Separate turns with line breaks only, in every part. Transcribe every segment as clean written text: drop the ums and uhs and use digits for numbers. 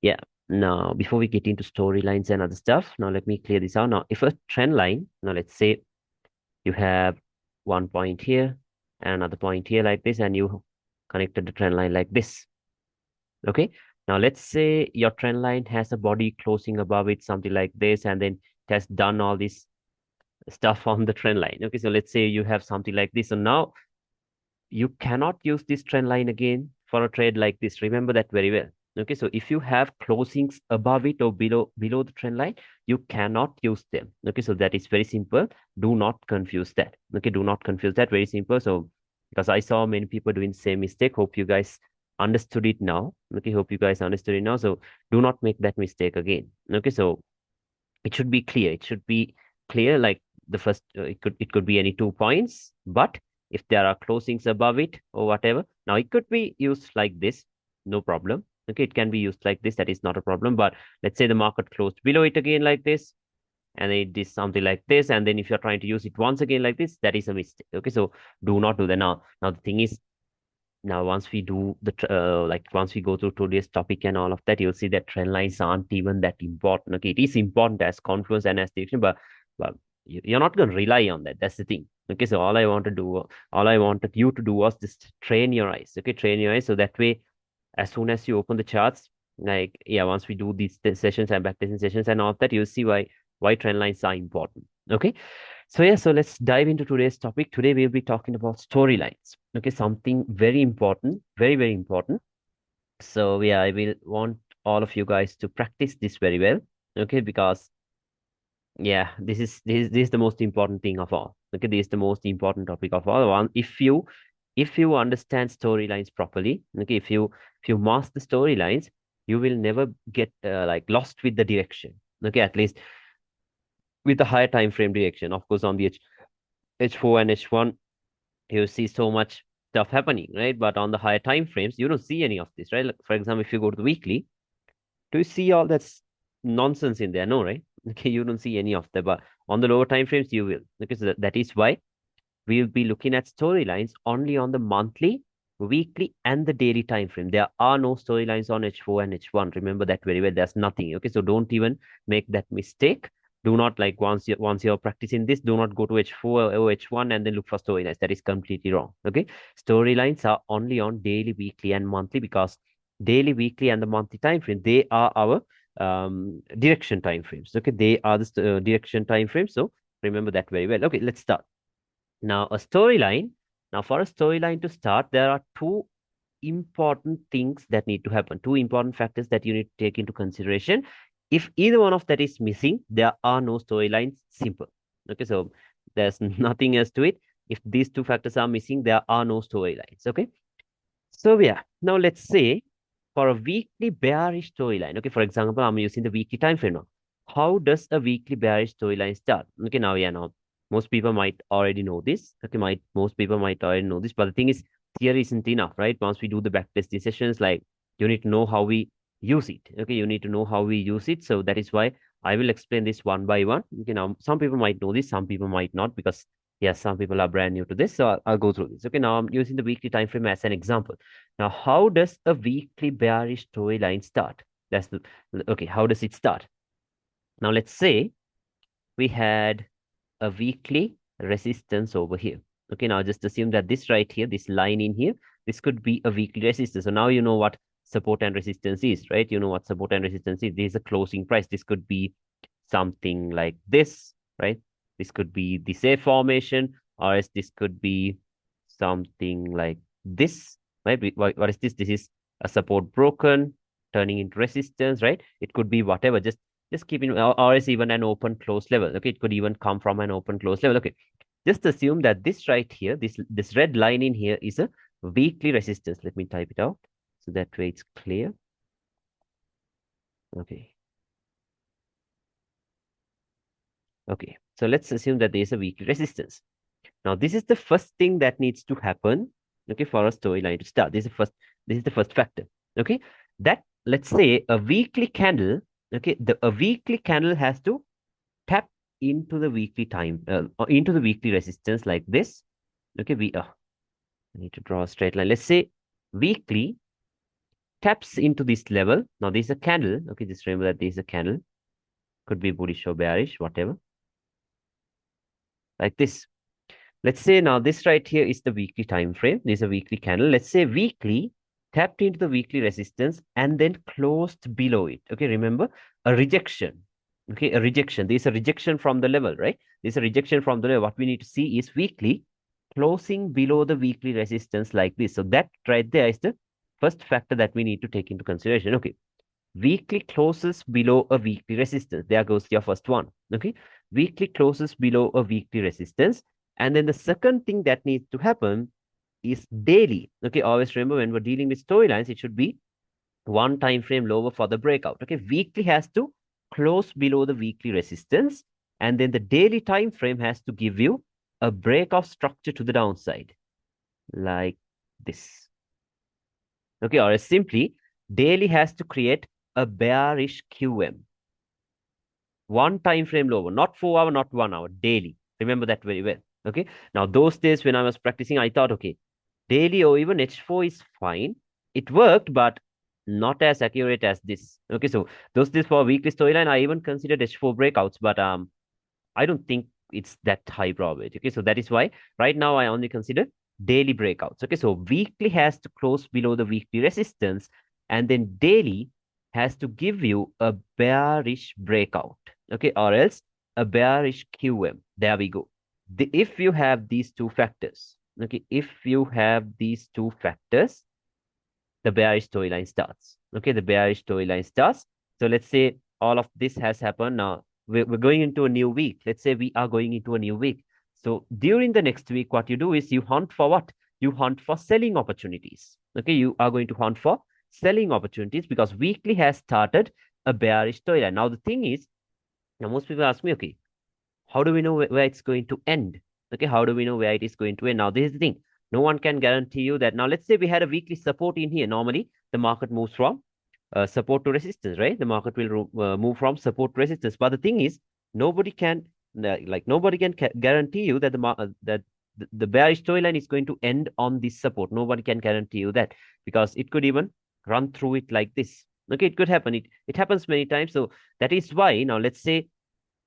Yeah. Now, before we get into storylines and other stuff, now let me clear this out. Now, if a trend line, now let's say you have one point here and another point here like this, and you connected the trend line like this. Okay. Now, let's say your trend line has a body closing above it, something like this, and then it has done all this stuff on the trend line. Okay. So let's say you have something like this. So now you cannot use this trend line again for a trade like this. Remember that very well. Okay, so if you have closings above it or below the trend line, you cannot use them. Okay, so that is very simple. Do not confuse that. Okay, do not confuse that. Very simple. So because I saw many people doing the same mistake. Hope you guys understood it now. Okay, hope you guys understood it now. So do not make that mistake again. Okay, so it should be clear. It should be clear. Like the first, it could be any 2 points, but if there are closings above it or whatever, now it could be used like this, no problem. Okay, it can be used like this. That is not a problem. But let's say the market closed below it again like this, and it is something like this, and then if you're trying to use it once again like this, that is a mistake. Okay, so do not do that. Now the thing is, now once we do the like once we go through today's topic and all of that, you'll see that trend lines aren't even that important. Okay, it is important as confluence and as direction, but you're not going to rely on that. That's the thing. Okay, so all I wanted you to do was just train your eyes. Okay, train your eyes so that way, as soon as you open the charts, like yeah, once we do these sessions and backtesting sessions and all of that, you'll see why trend lines are important. Okay, so yeah, so let's dive into today's topic. Today we'll be talking about storylines. Okay, something very important, very, very important. So yeah, I will want all of you guys to practice this very well. Okay, because yeah, this is the most important thing of all. Okay, this is the most important topic of all. One, if you understand storylines properly, okay, if you master the storylines, you will never get like lost with the direction. Okay, at least with the higher time frame direction. Of course, on the H4 and H1, you see so much stuff happening, right? But on the higher time frames, you don't see any of this, right? Like, for example, if you go to the weekly, do you see all that nonsense in there? No, right? Okay, you don't see any of that. But on the lower time frames, you will. Okay, so that is why we will be looking at storylines only on the monthly, weekly, and the daily time frame. There are no storylines on H4 and H1. Remember that very well. There's nothing. Okay, so don't even make that mistake. Do not like once you're practicing this, do not go to H4 or H1 and then look for storylines. That is completely wrong. Okay, storylines are only on daily, weekly, and monthly because daily, weekly, and the monthly time frame, they are our direction time frames. Okay, they are the direction time frames. So remember that very well. Okay, let's start. Now, a storyline. Now, for a storyline to start, there are two important things that need to happen, two important factors that you need to take into consideration. If either one of that is missing, there are no storylines. Simple. Okay, so there's nothing else to it. If these two factors are missing, there are no storylines. Okay, so yeah, now let's say for a weekly bearish storyline. Okay, for example, I'm using the weekly time frame now. How does a weekly bearish storyline start? Okay, now yeah, now most people might already know this. Okay, most people might already know this, but the thing is, theory isn't enough, right? Once we do the backtesting sessions, like you need to know how we use it. Okay, you need to know how we use it. So that is why I will explain this one by one. Okay, now some people might know this, some people might not, because yes, some people are brand new to this. So I'll go through this. Okay, now I'm using the weekly time frame as an example. Now, how does a weekly bearish storyline start? That's the okay. How does it start? Now, let's say we had a weekly resistance over here. Okay, now just assume that this right here, this line in here, this could be a weekly resistance. So now you know what support and resistance is, right? You know what support and resistance is. This is a closing price. This could be something like this, right? This could be the safe formation, or else this could be something like this, right? What is this? This is a support broken, turning into resistance, right? It could be whatever. Just keep in, or is even an open close level. Okay, it could even come from an open close level. Okay, just assume that this right here, this red line in here is a weekly resistance. Let me type it out so that way it's clear. Okay. Okay, so let's assume that there is a weekly resistance. Now, this is the first thing that needs to happen, okay, for a storyline to start. This is the first factor. Okay, that let's say a weekly candle, okay, a weekly candle has to tap into the weekly into the weekly resistance like this. Okay, I need to draw a straight line. Let's say weekly taps into this level. Now, this is a candle. Okay, just remember that this is a candle. Could be bullish or bearish, whatever. Like this. Let's say now this right here is the weekly time frame. This is a weekly candle. Let's say weekly tapped into the weekly resistance and then closed below it. Okay, remember a rejection. Okay, a rejection. This is a rejection from the level, right? This is a rejection from the level. What we need to see is weekly closing below the weekly resistance like this. So that right there is the first factor that we need to take into consideration. Okay, weekly closes below a weekly resistance. There goes your first one. Okay, weekly closes below a weekly resistance. And then the second thing that needs to happen is daily. Okay, always remember when we're dealing with storylines, it should be one time frame lower for the breakout. Okay, weekly has to close below the weekly resistance, and then the daily time frame has to give you a break of structure to the downside, like this. Okay, or simply, daily has to create a bearish QM. One time frame lower, not 4 hour, not 1 hour, daily. Remember that very well. Okay. Now, those days when I was practicing, I thought, okay, daily or even H4 is fine. It worked, but not as accurate as this. Okay. So those days for weekly storyline, I even considered H4 breakouts, but I don't think it's that high probability. Okay. So that is why right now I only consider daily breakouts. Okay. So weekly has to close below the weekly resistance, and then daily has to give you a bearish breakout. Okay. Or else a bearish QM. There we go. If you have these two factors, okay, if you have these two factors, the bearish storyline starts. Okay, the bearish storyline starts. So let's say all of this has happened. Now we're going into a new week. Let's say we are going into a new week. So during the next week, what you do is you hunt for what? You hunt for selling opportunities. Okay, you are going to hunt for selling opportunities because weekly has started a bearish storyline. Now the thing is, now most people ask me, okay, how do we know where it's going to end? Okay, how do we know where it is going to end? Now, this is the thing. No one can guarantee you that. Now, let's say we had a weekly support in here. Normally, the market moves from support to resistance, right? The market will move from support to resistance. But the thing is, nobody can nobody can guarantee you that the bearish storyline is going to end on this support. Nobody can guarantee you that because it could even run through it like this. Okay, it could happen. It happens many times. So that is why now let's say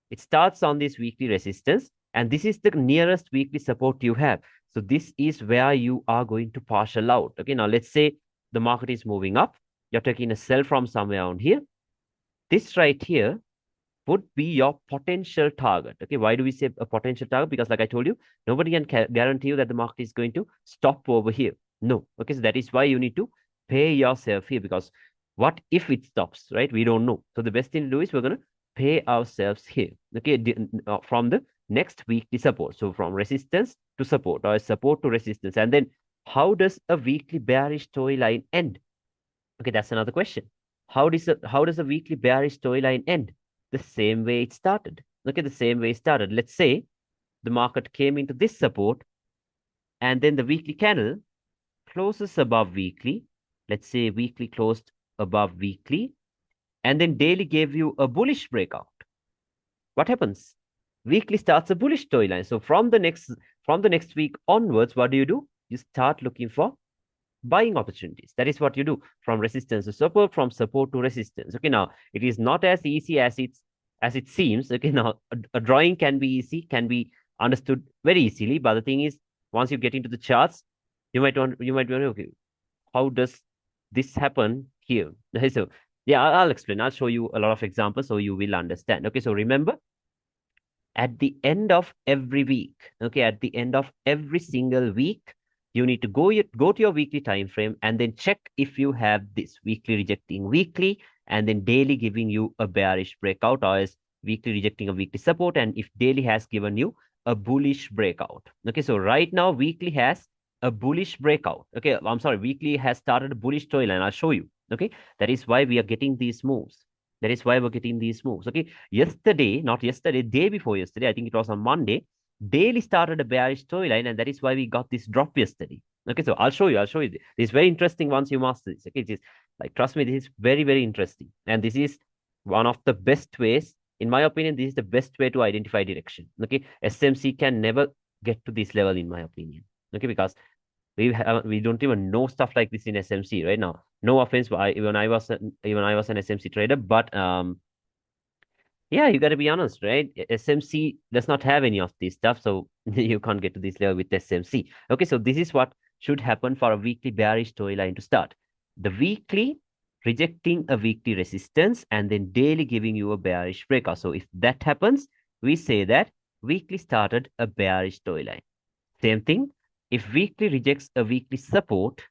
it starts on this weekly resistance, and this is the nearest weekly support you have. So this is where you are going to partial out. Okay, now let's say the market is moving up. You're taking a sell from somewhere around here. This right here would be your potential target. Okay, why do we say a potential target? Because like I told you, nobody can guarantee you that the market is going to stop over here. No. Okay, so that is why you need to pay yourself here because what if it stops, right? We don't know. So the best thing to do is we're going to pay ourselves here. Okay, from the next weekly support. So from resistance to support or support to resistance. And then how does a weekly bearish storyline end? Okay, that's another question. How does a weekly bearish storyline end? The same way it started. Okay, the same way it started. Let's say the market came into this support and then the weekly candle closes above weekly. Let's say weekly closed above weekly and then daily gave you a bullish breakout. What happens? Weekly starts a bullish storyline. So from the next week onwards, what do? You start looking for buying opportunities. That is what you do from resistance to support, from support to resistance. Okay, now it is not as easy as it seems. Okay, now a drawing can be easy, can be understood very easily. But the thing is, once you get into the charts, you might wonder, okay, how does this happen here? Okay, so yeah, I'll explain. I'll show you a lot of examples so you will understand. Okay, so remember at the end of every week, okay, at the end of every single week, you need to go to your weekly time frame and then check if you have this weekly rejecting weekly and then daily giving you a bearish breakout or is weekly rejecting a weekly support and if daily has given you a bullish breakout. Okay, so right now weekly has a bullish breakout. Okay, I'm sorry, weekly has started a bullish storyline. I'll show you. Okay, that is why we are getting these moves. That is why we're getting these moves. Okay, yesterday, not yesterday, day before yesterday, I think it was on Monday, daily started a bearish storyline, and that is why we got this drop yesterday. Okay, so I'll show you. I'll show you. This is very interesting once you master this. Okay, it is like trust me, this is very, very interesting. And this is one of the best ways, in my opinion, this is the best way to identify direction. Okay, SMC can never get to this level, in my opinion. Okay, because We don't even know stuff like this in SMC right now. No offense, but even I was an SMC trader, but yeah, you got to be honest, right? SMC does not have any of this stuff, so you can't get to this level with SMC. Okay, so this is what should happen for a weekly bearish storyline to start. The weekly rejecting a weekly resistance and then daily giving you a bearish breakout. So if that happens, we say that weekly started a bearish storyline. Same thing, if weekly rejects a weekly support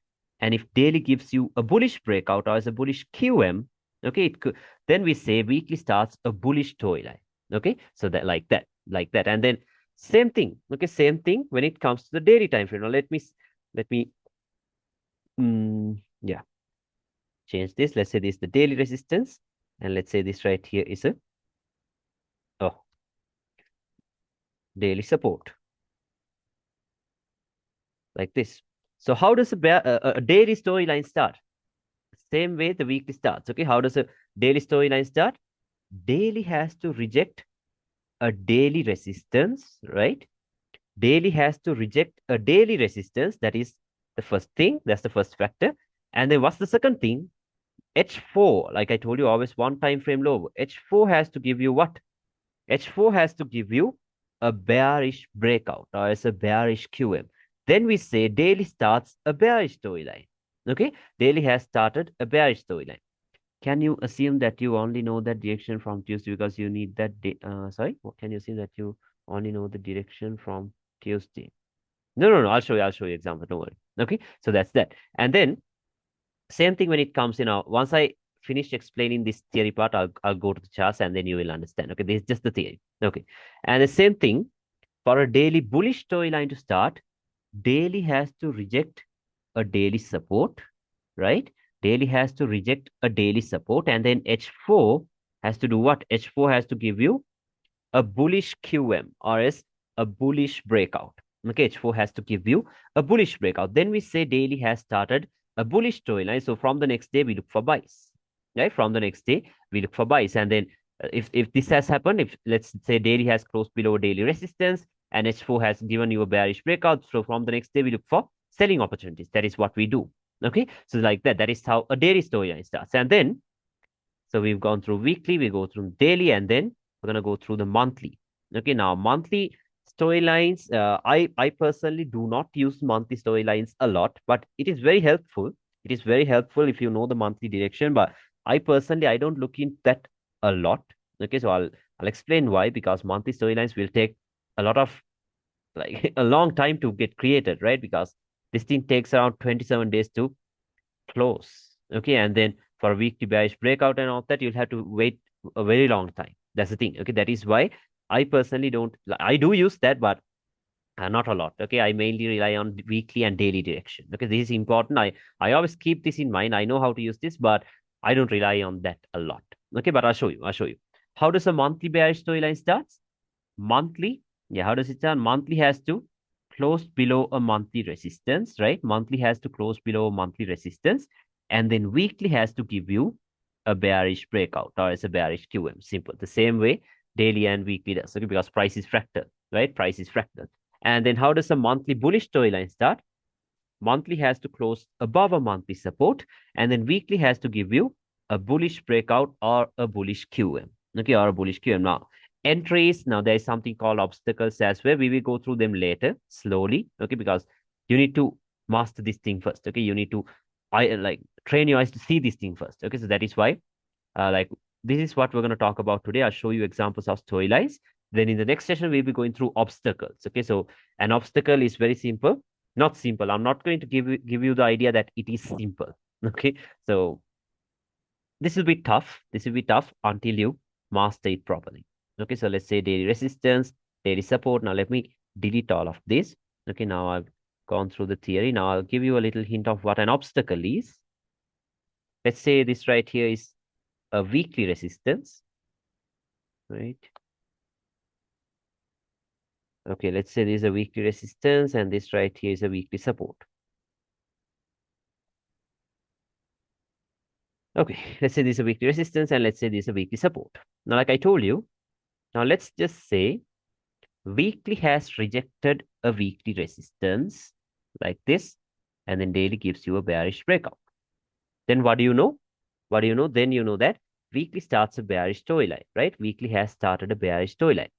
and if daily gives you a bullish breakout or as a bullish QM, okay, it could, then we say weekly starts a bullish toy line. Okay, so that like that. And then same thing, okay, same thing when it comes to the daily time frame. Now let me yeah, change this. Let's say this is the daily resistance, and let's say this right here is a oh daily support like this. So how does a daily storyline start? Same way the weekly starts. Okay, how does a daily storyline start? Daily has to reject a daily resistance, right? Daily has to reject a daily resistance. That is the first thing. That's the first factor. And then what's the second thing? H4, like I told you, always one time frame low. H4 has to give you what? H4 has to give you a bearish breakout or as a bearish QM. Then we say daily starts a bearish storyline. Okay, daily has started a bearish storyline. Can you assume that you only know that direction from Tuesday because you need that sorry, what can you assume that you only know the direction from Tuesday? No, I'll show you example, don't worry. Okay, so that's that. And then same thing when it comes, once I finish explaining this theory part, I'll go to the charts and then you will understand. Okay, this is just the theory. Okay. And the same thing for a daily bullish storyline to start, daily has to reject a daily support, right? Daily has to reject a daily support, and then H4 has to do what? H4 has to give you a bullish QM or as a bullish breakout. Okay, H4 has to give you a bullish breakout. Then we say daily has started a bullish storyline. So from the next day, we look for buys. Right? From the next day, we look for buys. And then if this has happened, if let's say daily has closed below daily resistance and H4 has given you a bearish breakout, so from the next day, we look for selling opportunities. That is what we do. Okay, so like that, that is how a daily storyline starts. And then so we've gone through weekly, we go through daily, and then we're gonna go through the monthly. Okay, now monthly storylines. I personally do not use monthly storylines a lot, but it is very helpful. It is very helpful if you know the monthly direction. But I don't look into that a lot. Okay, so I'll explain why, because monthly storylines will take a lot of like a long time to get created, right? Because this thing takes around 27 days to close. Okay, and then for a weekly bearish breakout and all that, you'll have to wait a very long time. That's the thing. Okay, that is why I personally don't. I do use that, but not a lot. Okay, I mainly rely on weekly and daily direction. Okay, this is important. I always keep this in mind. I know how to use this, but I don't rely on that a lot. Okay, but I'll show you. I'll show you. How does a monthly bearish storyline starts? Monthly, yeah, how does it start? Monthly has to close below a monthly resistance, right? Monthly has to close below a monthly resistance, and then weekly has to give you a bearish breakout or as a bearish QM. Simple. The same way daily and weekly does, okay? Because price is fractal, right? Price is fractal. And then how does a monthly bullish storyline start? Monthly has to close above a monthly support, and then weekly has to give you a bullish breakout or a bullish QM. Okay, or a bullish QM. Now, entries, now there is something called obstacles as well. We will go through them later, slowly. Okay, because you need to master this thing first. Okay, you need to train your eyes to see this thing first. Okay, so that is why like this is what we're going to talk about today. I'll show you examples of storylines. Then in the next session, we'll be going through obstacles. Okay, so an obstacle is very simple. Not simple. I'm not going to give you the idea that it is simple. Okay, so this will be tough. This will be tough until you master it properly. Okay, so let's say daily resistance, daily support. Now let me delete all of this. Okay, now I've gone through the theory. Now I'll give you a little hint of what an obstacle is. Let's say this right here is a weekly resistance, right? Okay, let's say this is a weekly resistance and this right here is a weekly support. Okay, let's say this is a weekly resistance and let's say this is a weekly support. Now, like I told you, now let's just say weekly has rejected a weekly resistance like this. and then daily gives you a bearish breakout. Then what do you know? What do you know? Then you know that weekly starts a bearish toy line, right? Weekly has started a bearish toy line.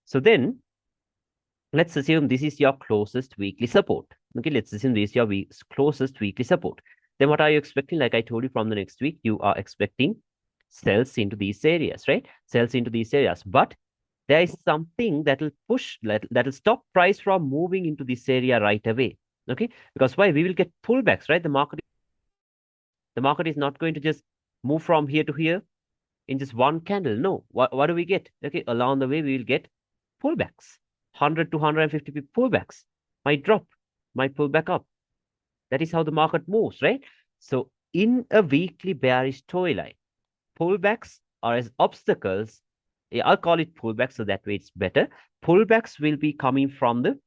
So then let's assume this is your closest weekly support. Okay, let's assume this is your closest weekly support. Then what are you expecting? Like I told you, from the next week, you are expecting sells into these areas, right? Sells into these areas. But there is something that will push, that will stop price from moving into this area right away. Okay, because why? We will get pullbacks, right? The market is not going to just move from here to here in just one candle. No. What do we get? Okay, along the way, we will get pullbacks. 100 to 150 pullbacks. Might drop, might pull back up. That is how the market moves, right? So in a weekly bearish toy line, pullbacks are as obstacles. Yeah, I'll call it pullbacks so that way it's better. Pullbacks will be coming from the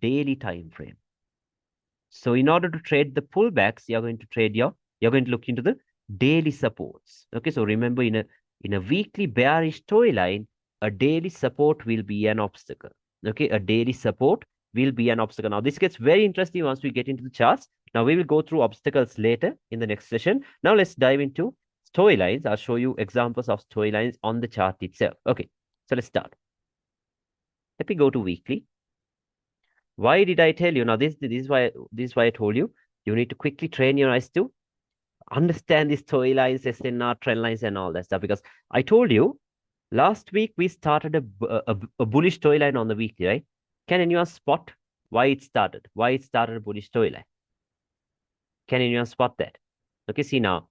daily time frame. So in order to trade the pullbacks, you're going to look into the daily supports. Okay, so remember, in a weekly bearish toy line, a daily support will be an obstacle. Okay, a daily support will be an obstacle. Now this gets very interesting once we get into the charts. Now we will go through obstacles later in the next session. Now let's dive into toy lines. I'll show you examples of toy lines on the chart itself. Okay, so let's start. Let me go to weekly. Why did I tell you? Now, this is why I told you need to quickly train your eyes to understand these toy lines, SNR, trend lines, and all that stuff. Because I told you last week we started a bullish toy line on the weekly, right? Can anyone spot why it started? Why it started a bullish toy line? Can anyone spot that? Okay, see now.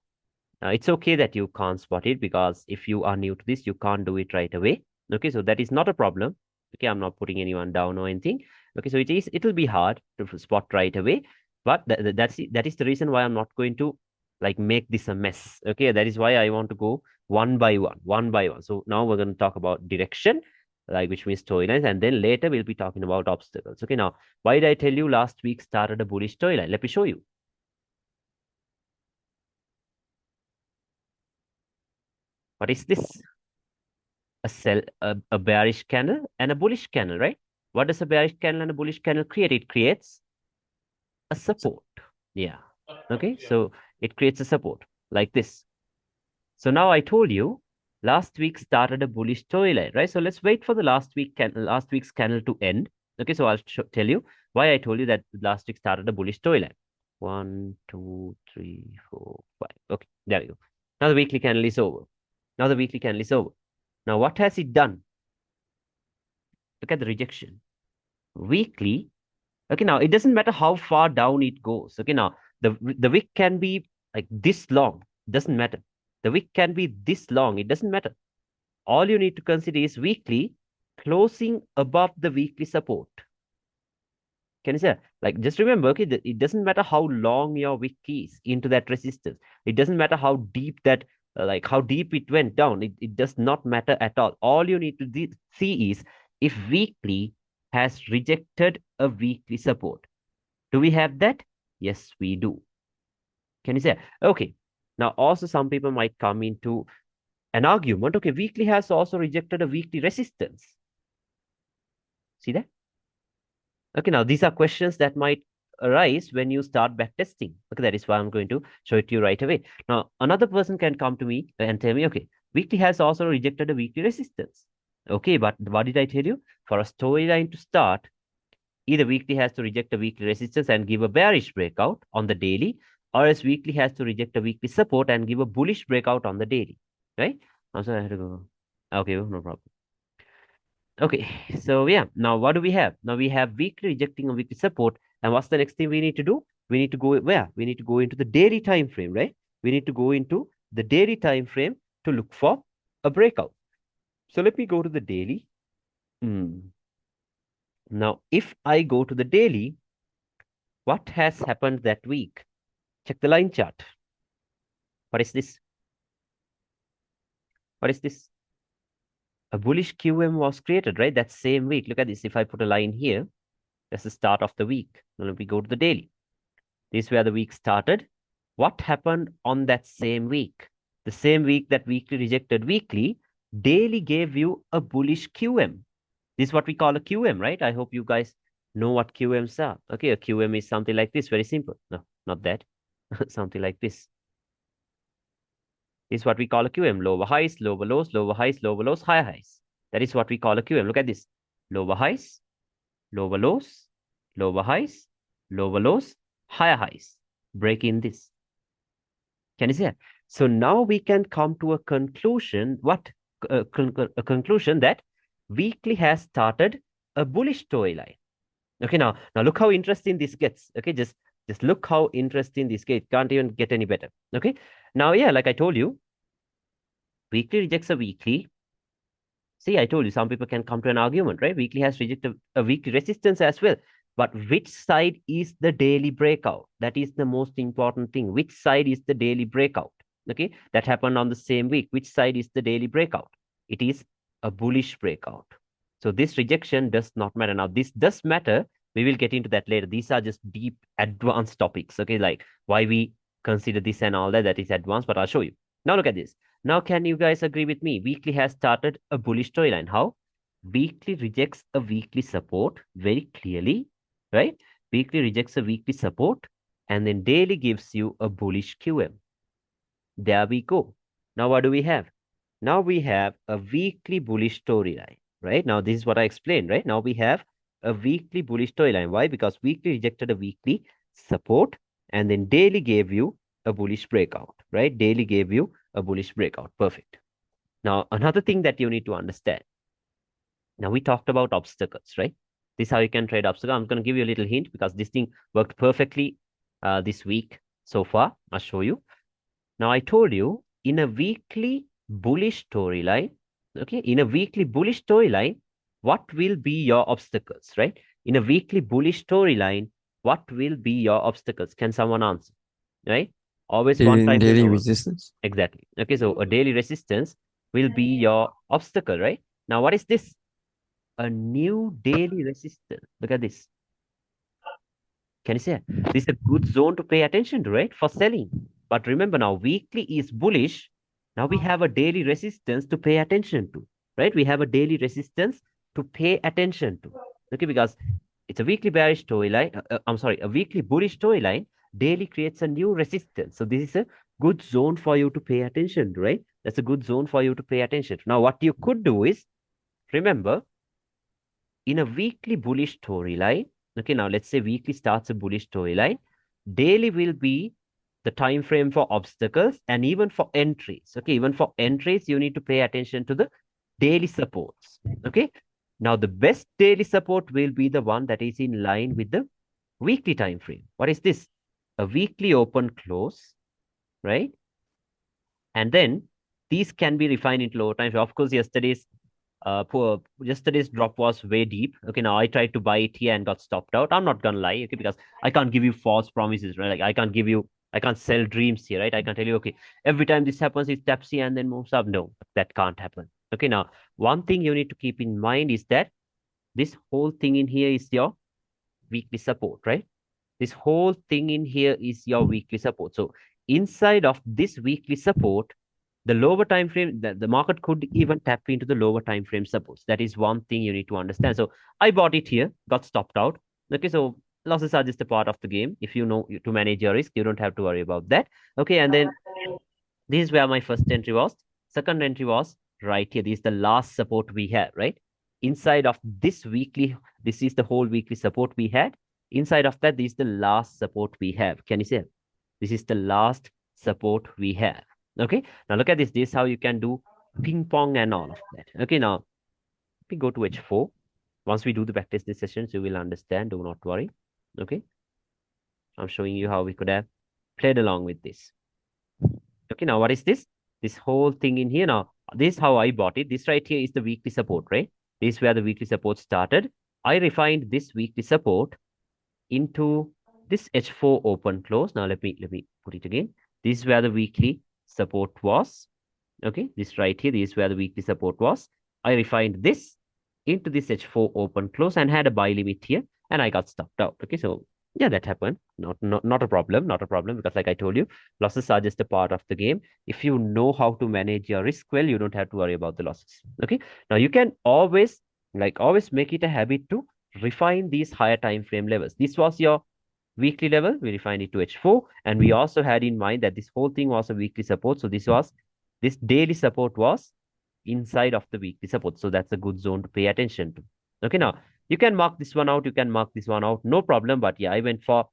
It's okay that you can't spot it, because if you are new to this, you can't do it right away. Okay, so that is not a problem. Okay, I'm not putting anyone down or anything. Okay, so it'll be hard to spot right away, but that is the reason why I'm not going to like make this a mess. Okay, that is why I want to go one by one. So now we're going to talk about direction, like which means storylines, and then later we'll be talking about obstacles. Okay, now why did I tell you last week started a bullish storyline? Let me show you. What is this? A bearish candle and a bullish candle, right? What does a bearish candle and a bullish candle create? It creates a support. Yeah. Okay. So it creates a support like this. So now I told you last week started a bullish storyline, right? So let's wait for the last week's candle to end. Okay. So I'll tell you why I told you that last week started a bullish storyline. 1, 2, 3, 4, 5. Okay. There we go. Now the weekly candle is over. Now what has it done? Look at the rejection. Weekly. Okay, now it doesn't matter how far down it goes. Okay, now the wick can be like this long. Doesn't matter. The wick can be this long. It doesn't matter. All you need to consider is weekly closing above the weekly support. Can you say? Like, just remember, okay, it doesn't matter how long your wick is into that resistance. It doesn't matter how deep that, like how deep it went down. It does not matter at all. All you need to see is if weekly has rejected a weekly support. Do we have that? Yes, we do. Can you say? Okay. Now, also some people might come into an argument. Okay, weekly has also rejected a weekly resistance. See that? Okay, now these are questions that might arise when you start backtesting. Okay, that is why I'm going to show it to you right away. Now, another person can come to me and tell me, okay, weekly has also rejected a weekly resistance. Okay, but what did I tell you? For a storyline to start, either weekly has to reject a weekly resistance and give a bearish breakout on the daily, or else weekly has to reject a weekly support and give a bullish breakout on the daily, right? Also, I have to go. Okay, no problem. Okay, so yeah, now what do we have? Now we have weekly rejecting a weekly support. And what's the next thing we need to do? We need to go where? We need to go into the daily time frame, right? We need to go into the daily time frame to look for a breakout. So let me go to the daily. Now, if I go to the daily, what has happened that week? Check the line chart. What is this? What is this? A bullish QM was created, right? That same week. Look at this. If I put a line here, that's the start of the week. Now let me go to the daily. This is where the week started. What happened on that same week? The same week that weekly rejected weekly, daily gave you a bullish QM. This is what we call a QM, right? I hope you guys know what QMs are. Okay, a QM is something like this, very simple. No, not that. Something like this. This is what we call a QM. Lower highs, lower lows, lower highs, lower lows, higher highs. That is what we call a QM. Look at this. Lower highs, lower lows, lower highs, lower lows, higher highs. Break in this. Can you see that? So now we can come to a conclusion. What? A conclusion that weekly has started a bullish storyline. Okay, now look how interesting this gets. Okay, just look how interesting this gets. Can't even get any better. Okay, now yeah, like I told you, weekly rejects a weekly. See, I told you some people can come to an argument, right? Weekly has rejected a weekly resistance as well. But which side is the daily breakout? That is the most important thing. Which side is the daily breakout? Okay, that happened on the same week. Which side is the daily breakout? It is a bullish breakout. So this rejection does not matter. Now, this does matter. We will get into that later. These are just deep advanced topics. Okay, like why we consider this and all that. That is advanced, but I'll show you. Now look at this. Now, can you guys agree with me? Weekly has started a bullish storyline. How? Weekly rejects a weekly support very clearly, right? Weekly rejects a weekly support and then daily gives you a bullish QM. There we go. Now, what do we have? Now we have a weekly bullish storyline, right? Now, this is what I explained, right? Now we have a weekly bullish storyline. Why? Because weekly rejected a weekly support and then daily gave you a bullish breakout, right? Daily gave you a bullish breakout. Perfect. Now, another thing that you need to understand. Now, we talked about obstacles, right? This is how you can trade obstacles. I'm going to give you a little hint because this thing worked perfectly this week so far. I'll show you. Now, I told you in a weekly bullish storyline, okay, in a weekly bullish storyline, what will be your obstacles, right? In a weekly bullish storyline, what will be your obstacles? Can someone answer, right? Always one time frame
Daily
lower.
resistance.
Exactly. Okay, so a daily resistance will be your obstacle, right? Now, what is this? A new daily resistance. Look at this. Can you see? This is a good zone to pay attention to, right? For selling. But remember now, weekly is bullish. Now we have a daily resistance to pay attention to, right? We have a daily resistance to pay attention to. Okay, because it's a weekly bearish storyline. I'm sorry, a weekly bullish storyline. Daily creates a new resistance. So this is a good zone for you to pay attention to, right? That's a good zone for you to pay attention to. Now, what you could do is remember in a weekly bullish storyline, okay, now let's say weekly starts a bullish storyline, daily will be the time frame for obstacles and even for entries. Okay, even for entries, you need to pay attention to the daily supports. Okay, now the best daily support will be the one that is in line with the weekly time frame. What is this? A weekly open close, right? And then these can be refined into lower time. Of course, yesterday's drop was way deep. Okay, now I tried to buy it here and got stopped out. I'm not gonna lie, okay, because I can't give you false promises, right? Like I can't sell dreams here, right? I can't tell you, okay, every time this happens, it taps here and then moves up. No, that can't happen. Okay, now one thing you need to keep in mind is that this whole thing in here is your weekly support, right? This whole thing in here is your weekly support. So inside of this weekly support, the lower time frame, the market could even tap into the lower time frame supports. That is one thing you need to understand. So I bought it here, got stopped out. Okay, so losses are just a part of the game. If you know to manage your risk, you don't have to worry about that. Okay, and then this is where my first entry was. Second entry was right here. This is the last support we had, right? Inside of this weekly, this is the whole weekly support we had. Inside of that, this is the last support we have. Can you see? This is the last support we have. Okay. Now look at this. This is how you can do ping pong and all of that. Okay. Now we go to H4. Once we do the backtesting sessions, you will understand. Do not worry. Okay. I'm showing you how we could have played along with this. Okay, now what is this? This whole thing in here now. This is how I bought it. This right here is the weekly support, right? This is where the weekly support started. I refined this weekly support into this H4 open close. Now let me put it again. This is where the weekly support was. Okay, this right here, this is where the weekly support was. I refined this into this H4 open close and had a buy limit here, and I got stopped out. Okay, so yeah, that happened. Not a problem, not a problem, because like I told you, losses are just a part of the game. If you know how to manage your risk well, you don't have to worry about the losses. Okay, now you can always always make it a habit to refine these higher time frame levels. This was your weekly level. We refined it to H4, and we also had in mind that this whole thing was a weekly support. So this daily support was inside of the weekly support. So that's a good zone to pay attention to. Okay, now you can mark this one out. You can mark this one out. No problem. But yeah, I went for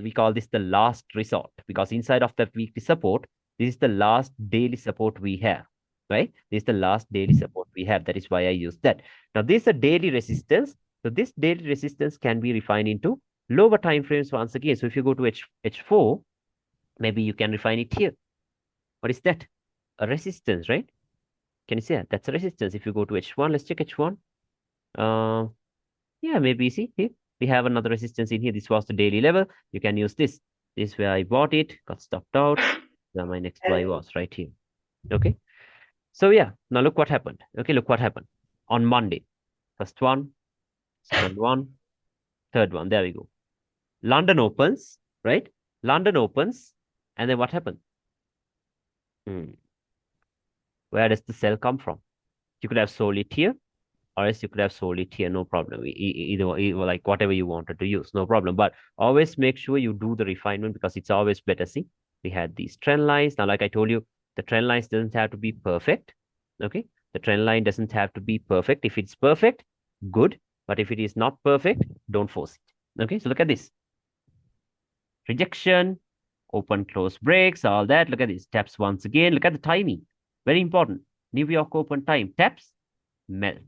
we call this the last resort, because inside of that weekly support, this is the last daily support we have, right? This is the last daily support we have. That is why I use that. Now, this is a daily resistance. So this daily resistance can be refined into lower time frames once again. So if you go to H4, maybe you can refine it here. What is that? A resistance, right? Can you see that? That's a resistance. If you go to H1, let's check H1. Uh, yeah, maybe see here. We have another resistance in here. This was the daily level. You can use this. This is where I bought it, got stopped out. Then my next buy was right here. Okay. So yeah, now look what happened. Okay, look what happened. On Monday, first one, second one, third one. There we go. London opens, right? London opens, and then what happened? Where does the sell come from? You could have sold it here, or else you could have sold it here, no problem. Either like whatever you wanted to use, no problem. But always make sure you do the refinement, because it's always better. See, we had these trend lines. Now, like I told you, the trend lines doesn't have to be perfect. Okay, the trend line doesn't have to be perfect. If it's perfect, good. But if it is not perfect, don't force it. Okay, so look at this. Rejection, open, close breaks, all that. Look at this. Taps once again. Look at the timing. Very important. New York open time. Taps, melts.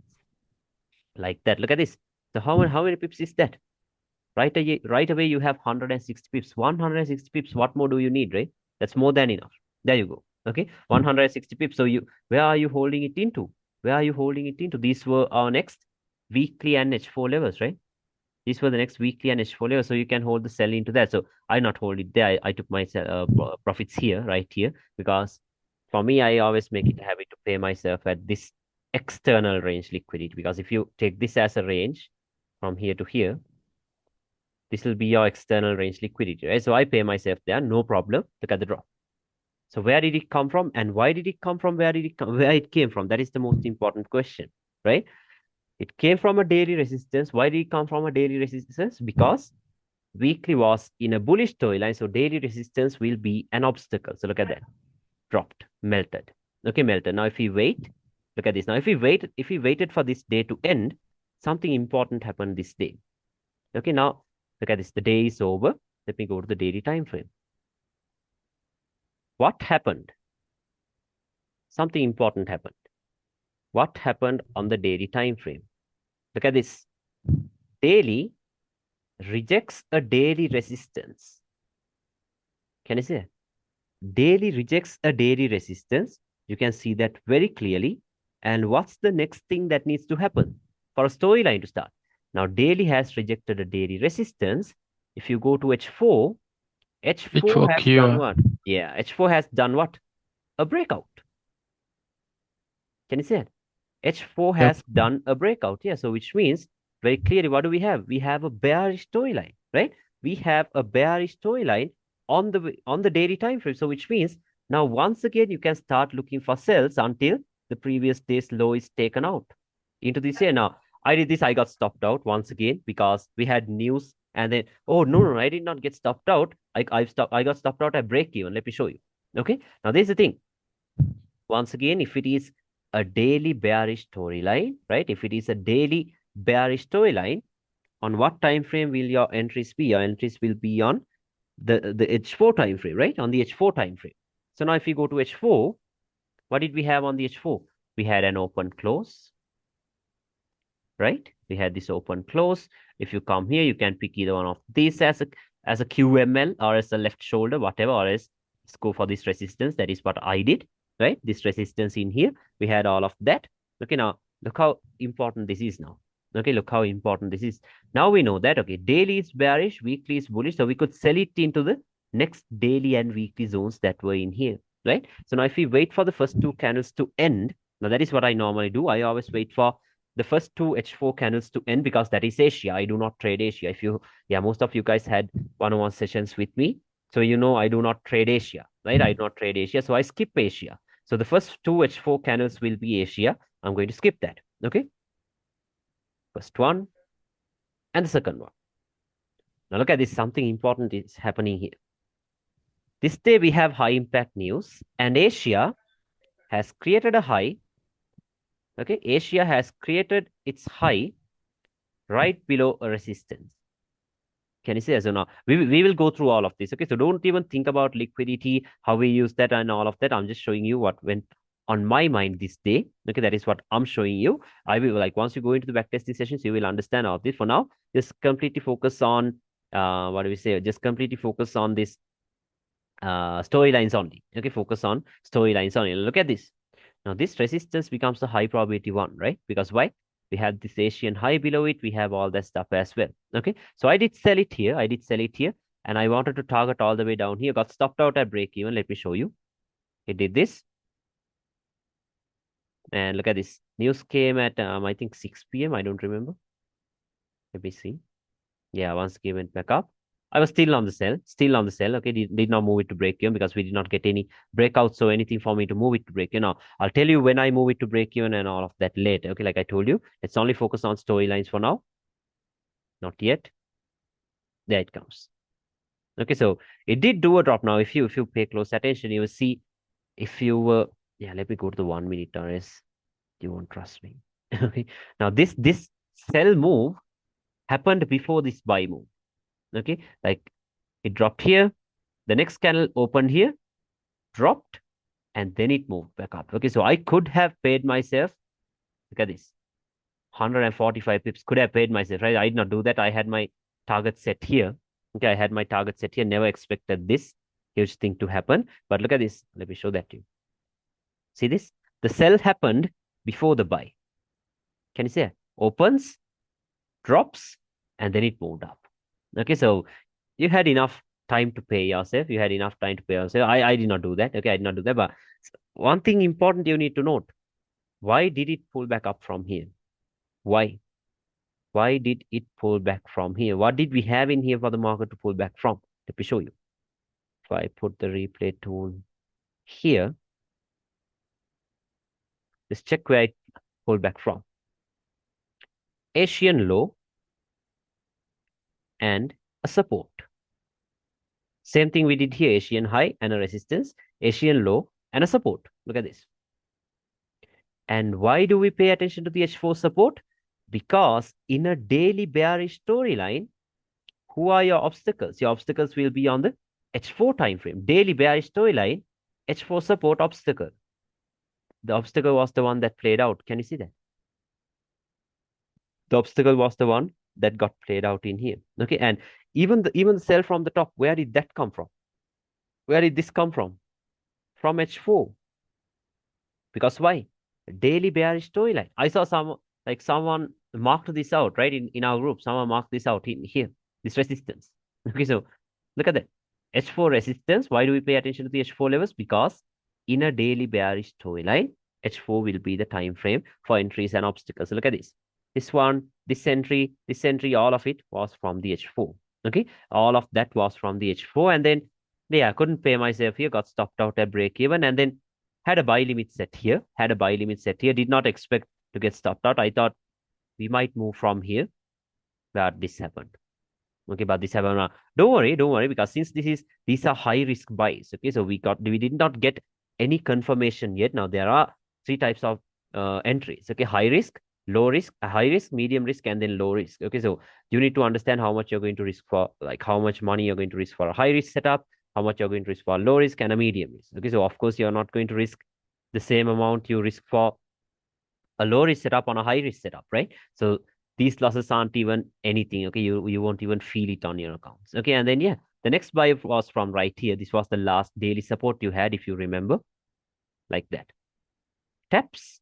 Like that. Look at this. So how many pips is that? Right away, you have 160 pips. 160 pips. What more do you need, right? That's more than enough. There you go. Okay, 160 pips. So where are you holding it into? Where are you holding it into? These were our next weekly and H4 levels, right? These were the next weekly and H4 levels. So you can hold the sell into that. So I not hold it there. I took my profits here, right here, because for me, I always make it a habit to pay myself at this external range liquidity. Because if you take this as a range from here to here, this will be your external range liquidity, right? So I pay myself there, no problem. Look at the drop. So where did it come from, and why did it come from? Where it came from? That is the most important question, right? It came from a daily resistance. Why did it come from a daily resistance? Because weekly was in a bullish storyline, so daily resistance will be an obstacle. So look at that. Dropped, melted. Okay, melted. Now if we wait, look at this. Now if we waited for this day to end, something important happened this day. Okay, now look at this. The day is over. Let me go to the daily time frame. What happened? Something important happened. What happened on the daily time frame? Look at this. Daily rejects a daily resistance. Can you see it? Daily rejects a daily resistance. You can see that very clearly. And what's the next thing that needs to happen for a storyline to start? Now, daily has rejected a daily resistance. If you go to H4, H4 has done what? Yeah, H4 has done what? A breakout. Can you see it? H4 has done a breakout. Yeah, so which means very clearly, what do we have? We have a bearish storyline, right? We have a bearish storyline on the daily time frame. So which means now once again you can start looking for sells until the previous day's low is taken out into this here. Now I did this, I got stopped out once again because we had news, and then oh no, I did not get stopped out. I got stopped out at break even. Let me show you. Okay, now this is the thing. Once again, if it is a daily bearish storyline, right? If it is a daily bearish storyline, on what time frame will your entries be? Your entries will be on the H4 time frame, right? On the H4 time frame. So now if we go to H4, what did we have on the H4? We had an open close, right? We had this open close. If you come here, you can pick either one of these as a QML or as a left shoulder, whatever, or as let's go for this resistance. That is what I did, right? This resistance in here, we had all of that. Okay, now look how important this is now. Okay, look how important this is. Now we know that, okay, daily is bearish, weekly is bullish. So we could sell it into the next daily and weekly zones that were in here, right? So now if we wait for the first two candles to end, now that is what I normally do. I always wait for the first two H4 candles to end because that is Asia. I do not trade Asia. If you, yeah, most of you guys had one-on-one sessions with me. So you know I do not trade Asia, right? I do not trade Asia. So I skip Asia. So the first two H4 candles will be Asia. I'm going to skip that. Okay. First one, and the second one. Now look at this, something important is happening here. This day we have high impact news, and Asia has created a high. Okay, Asia has created its high right below a resistance. Can you see? So now we will go through all of this. Okay, so don't even think about liquidity, how we use that, and all of that. I'm just showing you what went on my mind this day. Okay, that is what I'm showing you. I will, like, once you go into the backtesting sessions, you will understand all of this. For now, just completely focus on what do we say? Just completely focus on this storylines only. Okay, focus on storylines only. Look at this. Now this resistance becomes the high probability one, right? Because why? We have this Asian high below it. We have all that stuff as well. Okay, so I did sell it here. I did sell it here, and I wanted to target all the way down here. Got stopped out at break even. Let me show you. It did this, and look at this. News came at I think 6 p.m. I don't remember. Let me see. Yeah, once again went back up. I was still on the sell, still on the sell. Okay, did not move it to break even because we did not get any breakouts, so anything for me to move it to break even. Now, I'll tell you when I move it to break even and all of that later. Okay, like I told you, let's only focus on storylines for now. Not yet. There it comes. Okay, so it did do a drop. Now, if you pay close attention, you will see if you were yeah, let me go to the 1 minute RS. You won't trust me. Okay. Now this sell move happened before this buy move. Okay, like it dropped here, the next candle opened here, dropped, and then it moved back up. Okay, so I could have paid myself. Look at this. 145 pips could have paid myself, right? I did not do that. I had my target set here. Okay, I had my target set here. Never expected this huge thing to happen. But look at this. Let me show that to you. See this? The sell happened before the buy. Can you see it? Opens, drops, and then it moved up. Okay, so you had enough time to pay yourself. You had enough time to pay yourself. I did not do that. Okay, I did not do that. But one thing important you need to note. Why did it pull back up from here? Why? Why did it pull back from here? What did we have in here for the market to pull back from? Let me show you. If I put the replay tool here, let's check where it pulled back from. Asian low and a support. Same thing we did here, Asian high and a resistance, Asian low and a support. Look at this. And why do we pay attention to the H4 support? Because in a daily bearish storyline, who are your obstacles? Your obstacles will be on the H4 time frame. Daily bearish storyline, H4 support obstacle. The obstacle was the one that played out. Can you see that? The obstacle was the one that got played out in here. Okay, and even the sell from the top, where did that come from? Where did this come from? From H4. Because why? Daily bearish storyline. I saw someone marked this out, right? In our group, someone marked this out in here, this resistance. Okay, so look at that. H4 resistance. Why do we pay attention to the H4 levels? Because in a daily bearish storyline, H4 will be the time frame for entries and obstacles. So look at this. This one, this entry, all of it was from the H4. Okay, all of that was from the H4, and then yeah, I couldn't pay myself here, got stopped out at break even, and then had a buy limit set here, did not expect to get stopped out. I thought we might move from here, but this happened. Okay, but this happened. Don't worry, because since these are high risk buys. Okay, so we did not get any confirmation yet. Now there are three types of entries. Okay, high risk, low risk, high risk, medium risk, and then low risk. Okay, so you need to understand how much you're going to risk for, like how much money you're going to risk for a high risk setup, how much you're going to risk for a low risk and a medium risk. Okay, so of course you're not going to risk the same amount you risk for a low risk setup on a high risk setup, right? So these losses aren't even anything. Okay, you won't even feel it on your accounts. Okay, and then yeah, the next buy was from right here. This was the last daily support you had, if you remember, like that. Taps,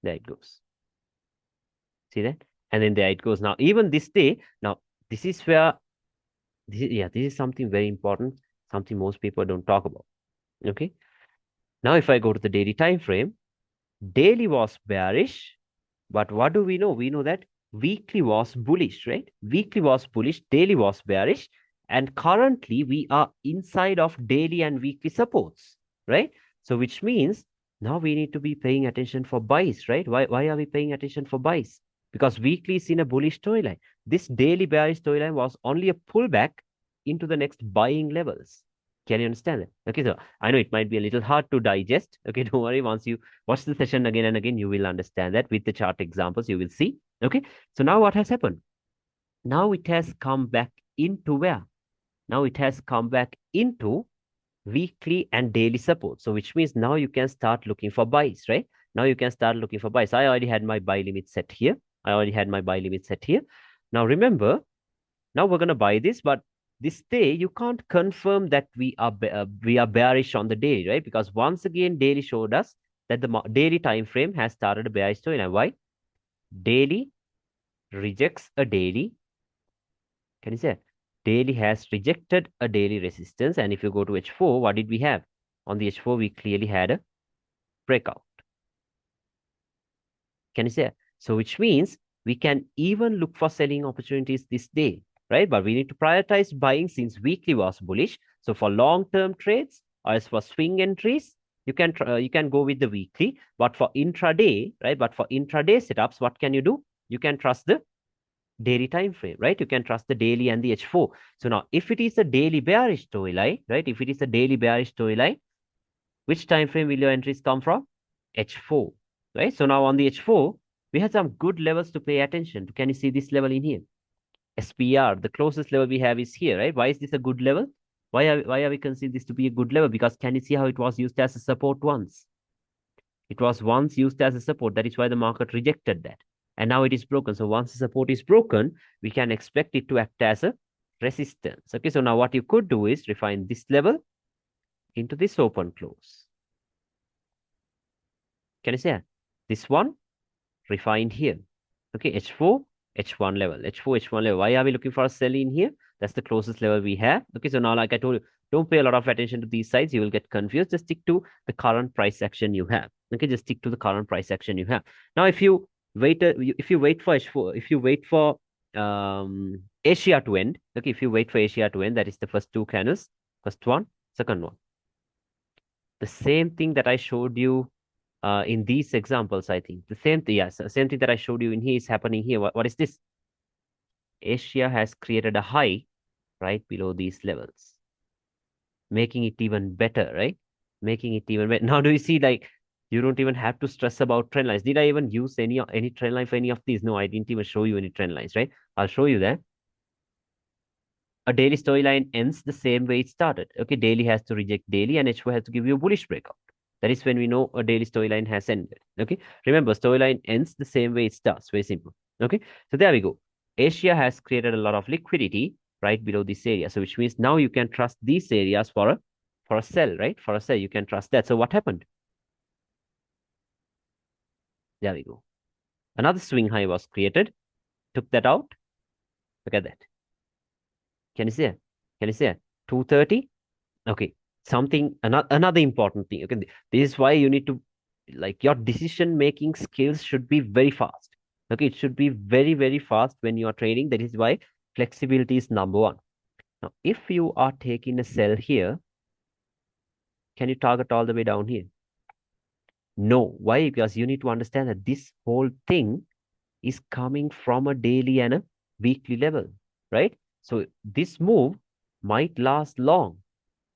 there it goes. See that? And then there it goes. Now, even this day, now this is where this is something very important, something most people don't talk about. Okay. Now, if I go to the daily time frame, daily was bearish, but what do we know? We know that weekly was bullish, right? Weekly was bullish, daily was bearish, and currently we are inside of daily and weekly supports, right? So which means now we need to be paying attention for buys, right? Why are we paying attention for buys? because weekly is in a bullish storyline. This daily bearish storyline was only a pullback into the next buying levels. Can you understand it? Okay, so I know it might be a little hard to digest. Okay, don't worry. Once you watch the session again and again, you will understand that with the chart examples, you will see. Okay, so now what has happened? Now it has come back into where? Now it has come back into weekly and daily support. So which means now you can start looking for buys, right? Now you can start looking for buys. I already had my buy limit set here. I already had my buy limit set here. Now remember, now we're going to buy this, but this day you can't confirm that we are bearish on the day, right? Because once again, daily showed us that the daily time frame has started a bearish story. Now why? Daily rejects a daily. Can you say? Daily has rejected a daily resistance. And if you go to H4, what did we have? On the H4, we clearly had a breakout. Can you say? So which means we can even look for selling opportunities this day, right? But we need to prioritize buying since weekly was bullish. So for long-term trades or as for swing entries, you can go with the weekly. But for intraday, right? But for intraday setups, what can you do? You can trust the daily time frame, right? You can trust the daily and the H4. So now, if it is a daily bearish storyline, right? If it is a daily bearish storyline, which time frame will your entries come from? H4, right? So now on the H4, we had some good levels to pay attention to. Can you see this level in here? SPR, the closest level we have is here, right? Why is this a good level? Why are we considering this to be a good level? Because can you see how it was used as a support once? It was once used as a support. That is why the market rejected that. And now it is broken. So once the support is broken, we can expect it to act as a resistance. Okay, so now what you could do is refine this level into this open close. Can you see that? This one refined here. Okay, H4, H1 level, H4, H1 level. Why are we looking for a sell in here? That's the closest level we have. Okay, so now like I told you, don't pay a lot of attention to these sides. You will get confused. Just stick to the current price action you have. Okay, just stick to the current price action you have. Now, if you wait for H4, if you wait for Asia to end, okay, if you wait for Asia to end, that is the first two candles, first one, second one. The same thing that I showed you in these examples, I think. The same thing, yes, the same thing that I showed you in here is happening here. What is this? Asia has created a high right below these levels, making it even better, right? Making it even better. Now, do you see, like, you don't even have to stress about trend lines. Did I even use any trend line for any of these? No, I didn't even show you any trend lines, right? I'll show you that. A daily storyline ends the same way it started. Okay, daily has to reject daily and H4 has to give you a bullish breakout. That is when we know a daily storyline has ended. Okay, remember, storyline ends the same way it starts. Very simple. Okay, so there we go. Asia has created a lot of liquidity right below this area. So which means now you can trust these areas for a sell, right? For a sell, you can trust that. So what happened? There we go. Another swing high was created. Took that out. Look at that. Can you see it? Can you see it? 230. Okay. Something another important thing. Okay. This is why you need to, like, your decision making skills should be very fast. Okay. It should be very, very fast when you are trading. That is why flexibility is number one. Now, if you are taking a sell here, can you target all the way down here? No. Why? Because you need to understand that this whole thing is coming from a daily and a weekly level, right? So this move might last long,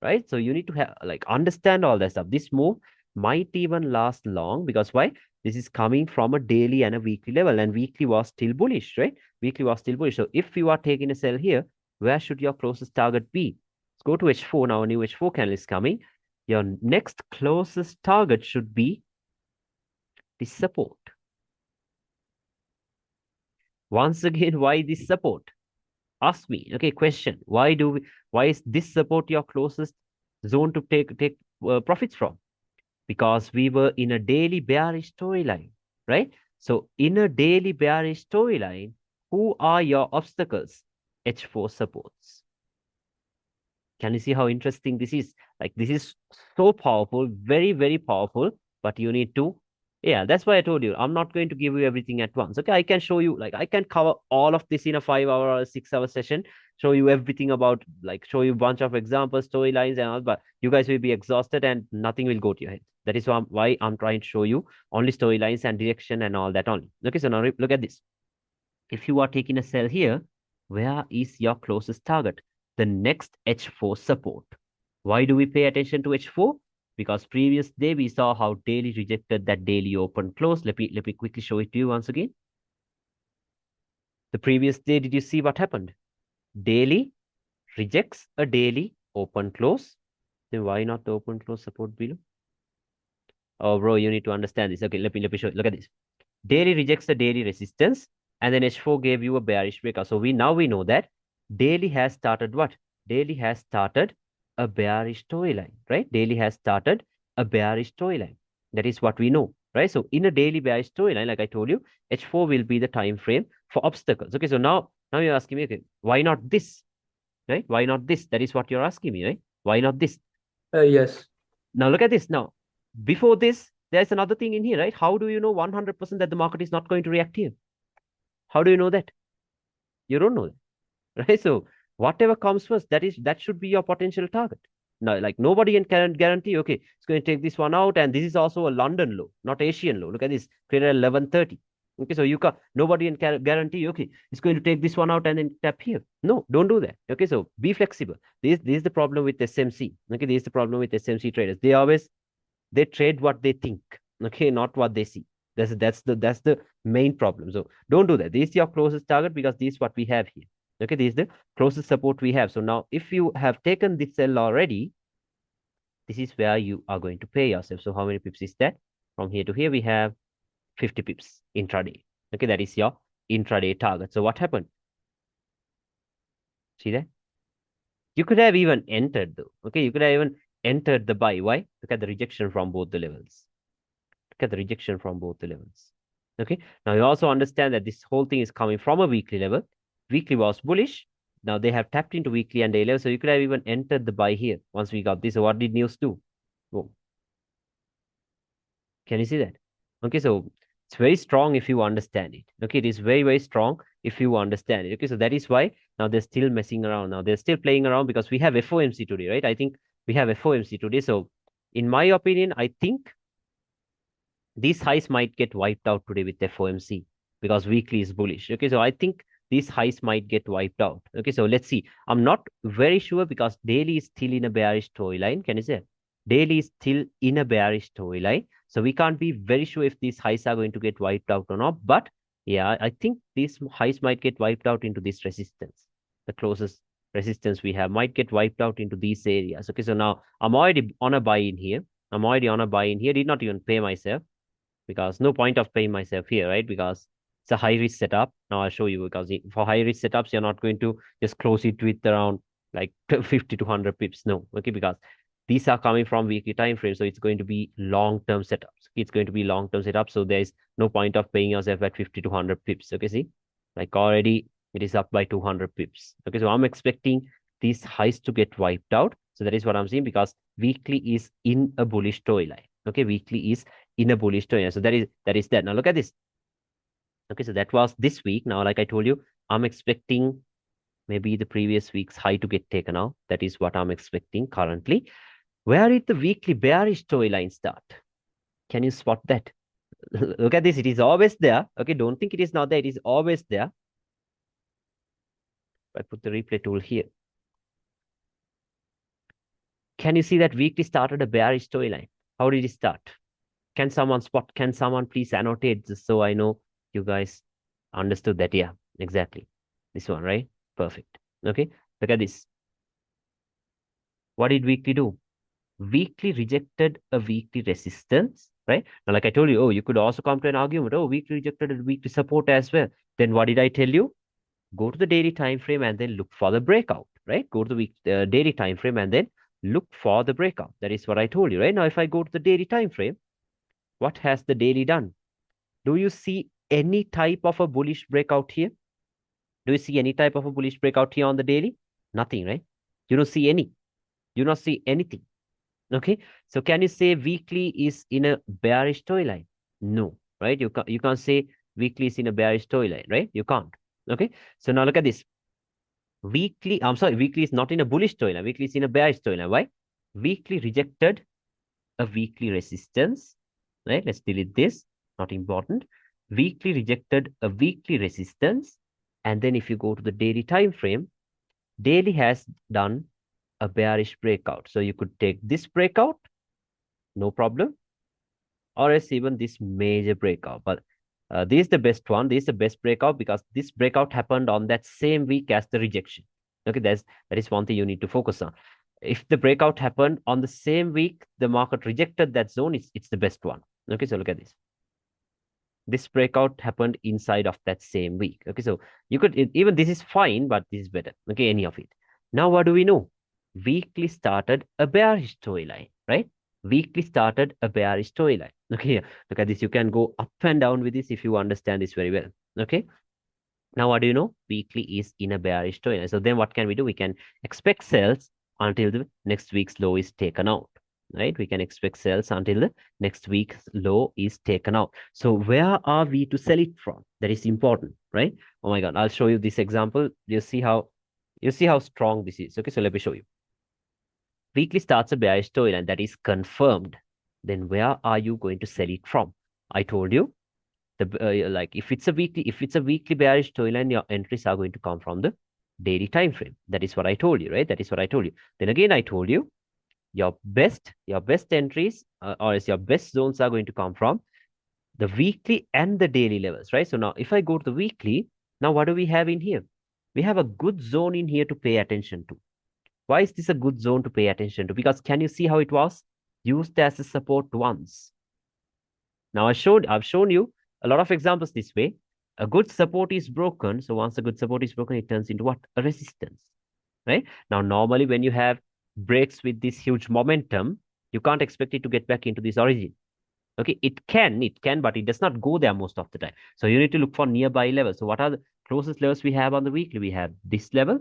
right? So you need to have, like, understand all that stuff. This move might even last long because why? This is coming from a daily and a weekly level, and weekly was still bullish, right? Weekly was still bullish. So if you are taking a sell here, where should your closest target be? Let's go to H4 now. A new H4 candle is coming. Your next closest target should be this support. Once again, why this support? Ask me. Okay, question. Why is this support your closest zone to take profits from? Because we were in a daily bearish storyline, right? So in a daily bearish storyline, who are your obstacles? H4 supports. Can you see how interesting this is? Like, this is so powerful, very, very powerful, but you need to, yeah, that's why I told you, I'm not going to give you everything at once. Okay, I can show you, like, I can cover all of this in a 5 hour or 6 hour session, show you everything about, like, show you a bunch of examples, storylines and all, but you guys will be exhausted and nothing will go to your head. That is why I'm trying to show you only storylines and direction and all that only. Okay, so now look at this. If you are taking a sell here, where is your closest target? The next H4 support. Why do we pay attention to H4? Because previous day we saw how daily rejected that daily open close. Let me quickly show it to you once again. The previous day, did you see what happened? Daily rejects a daily open close. Then why not the open close support below? Oh, bro, you need to understand this. Okay, let me show you. Look at this. Daily rejects the daily resistance, and then H4 gave you a bearish breakout. So we know that daily has started what? Daily has started a bearish storyline, right? Daily has started a bearish storyline. That is what we know, right? So in a daily bearish storyline, like I told you, H4 will be the time frame for obstacles. Okay, so now you're asking me, okay, why not this, right? Why not this? That is what you're asking me, right? Why not this?
Yes.
Now look at this. Now, before this, there's another thing in here, right? How do you know 100% that the market is not going to react here? How do you know that? You don't know that, right? So whatever comes first, that should be your potential target. Now, like nobody can guarantee, okay, it's going to take this one out, and this is also a London low, not Asian low. Look at this, created at 11:30. Okay, so you can nobody can guarantee, okay, it's going to take this one out and then tap here. No, don't do that. Okay, so be flexible. This is the problem with SMC. Okay, this is the problem with SMC traders. They trade what they think, okay, not what they see. That's the main problem. So don't do that. This is your closest target because this is what we have here. Okay, this is the closest support we have. So now if you have taken this sell already, this is where you are going to pay yourself. So how many pips is that? From here to here we have 50 pips intraday. Okay, that is your intraday target. So what happened? See that? You could have even entered though. Okay, you could have even entered the buy. Why? Look at the rejection from both the levels. Look at the rejection from both the levels. Okay. Now you also understand that this whole thing is coming from a weekly level. Weekly was bullish. Now they have tapped into weekly and daily level. So you could have even entered the buy here once we got this. So what did news do? Oh, can you see that? Okay. So it's very strong if you understand it. Okay. It is very, very strong if you understand it. Okay. So that is why now they're still messing around. Now they're still playing around because we have FOMC today, right? I think we have FOMC today. So in my opinion, I think these highs might get wiped out today with FOMC because weekly is bullish. Okay, so I think these highs might get wiped out. Okay, so let's see. I'm not very sure because daily is still in a bearish storyline. Can you say? Daily is still in a bearish storyline. So we can't be very sure if these highs are going to get wiped out or not. But yeah, I think these highs might get wiped out into this resistance. The closest resistance we have might get wiped out into these areas. Okay, so now I'm already on a buy in here. I'm already on a buy in here. Did not even pay myself because no point of paying myself here, right? Because it's a high risk setup. Now I'll show you because for high risk setups, you're not going to just close it with around like 50 to 100 pips. No, okay, because these are coming from weekly time frame. So it's going to be long-term setups. It's going to be long-term setups. So there's no point of paying yourself at 50 to 100 pips. Okay, see, like already it is up by 200 pips. Okay, so I'm expecting these highs to get wiped out. So that is what I'm seeing because weekly is in a bullish storyline. Okay, weekly is in a bullish trend. So that is that. Now look at this. Okay, so that was this week. Now, like I told you, I'm expecting maybe the previous week's high to get taken out. That is what I'm expecting currently. Where did the weekly bearish storyline start? Can you spot that? Look at this. It is always there. Okay, don't think it is not there. It is always there. I put the replay tool here. Can you see that weekly started a bearish storyline? How did it start? Can someone spot? Can someone please annotate this so I know you guys understood that? Yeah, exactly. This one, right? Perfect. Okay, look at this. What did weekly do? Weekly rejected a weekly resistance, right? Now, like I told you, oh, you could also come to an argument, oh, weekly rejected a weekly support as well. Then what did I tell you? Go to the daily time frame and then look for the breakout, right? Go to the daily time frame and then look for the breakout. That is what I told you, right? Now, if I go to the daily time frame, what has the daily done? Do you see any type of a bullish breakout here? Do you see any type of a bullish breakout here on the daily? Nothing, right? You don't see any. You don't see anything. Okay. So can you say weekly is in a bearish storyline? No, right? You can't say weekly is in a bearish storyline, right? You can't. Okay. So now look at this. Weekly is not in a bullish storyline. Weekly is in a bearish storyline. Why? Weekly rejected a weekly resistance, right? Let's delete this. Not important. Weekly rejected a weekly resistance And then if you go to the daily time frame, daily has done a bearish breakout. So you could take this breakout, no problem, or else even this major breakout. But this is the best one. This is the best breakout because this breakout happened on that same week as the rejection. Okay, that is one thing you need to focus on. If the breakout happened on the same week, the market rejected that zone, it's the best one. Okay, so look at this. This breakout happened inside of that same week. Okay, so you could even this is fine, but this is better. Okay, any of it. Now, what do we know? Weekly started a bearish storyline, right? Weekly started a bearish storyline. Okay, look at this. You can go up and down with this if you understand this very well. Okay. Now, what do you know? Weekly is in a bearish storyline. So then what can we do? We can expect sales until the next week's low is taken out, right? We can expect sales until the next week's low is taken out. So where are we to sell it from? That is important, right? Oh my God, I'll show you this example. You see how strong this is. Okay, so let me show you. Weekly starts a bearish storyline that is confirmed. Then where are you going to sell it from? I told you like if it's a weekly bearish storyline, your entries are going to come from the daily time frame. That is what I told you, right? That is what I told you. Then again, I told you your best entries or as your best zones are going to come from the weekly and the daily levels, right? So now if I go to the weekly, now what do we have in here? We have a good zone in here to pay attention to. Why is this a good zone to pay attention to? Because can you see how it was used as a support once? Now I've shown you a lot of examples this way. A good support is broken. So once a good support is broken, it turns into what? A resistance, right? Now, normally when you have breaks with this huge momentum, you can't expect it to get back into this origin. Okay, it can, but it does not go there most of the time. So you need to look for nearby levels. So what are the closest levels we have on the weekly? We have this level,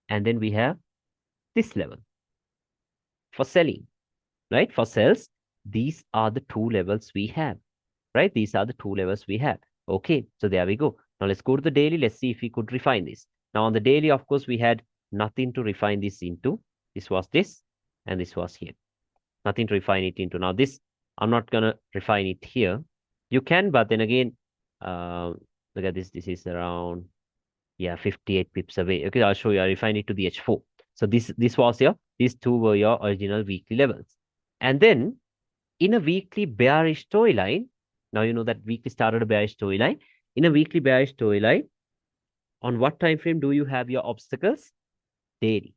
and then we have this level for selling, right? For sales, these are the two levels we have. Right? These are the two levels we have. Okay, so there we go. Now let's go to the daily. Let's see if we could refine this. Now on the daily, of course, we had nothing to refine this into. This was this, and this was here. Nothing to refine it into. Now this, I'm not going to refine it here. You can, but then again, look at this. This is around, yeah, 58 pips away. Okay, I'll show you. I refine it to the H4. So this was these two were your original weekly levels. And then in a weekly bearish storyline, now you know that weekly started a bearish storyline. In a weekly bearish storyline, on what time frame do you have your obstacles? Daily.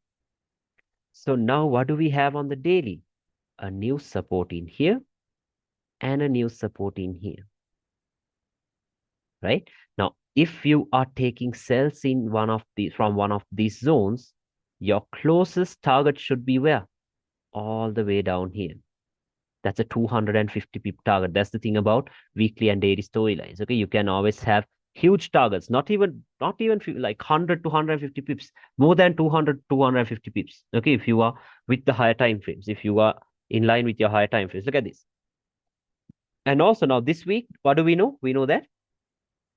So now what do we have on the daily? A new support in here and a new support in here. Right? Now, if you are taking sales in from one of these zones, your closest target should be where? All the way down here. That's a 250 pip target. That's the thing about weekly and daily storylines. Okay, you can always have huge targets, not even like 100 to 150 pips, more than 200, 250 pips. Okay, if you are with the higher time frames, if you are in line with your higher time frames, look at this. And also now this week, what do we know? We know that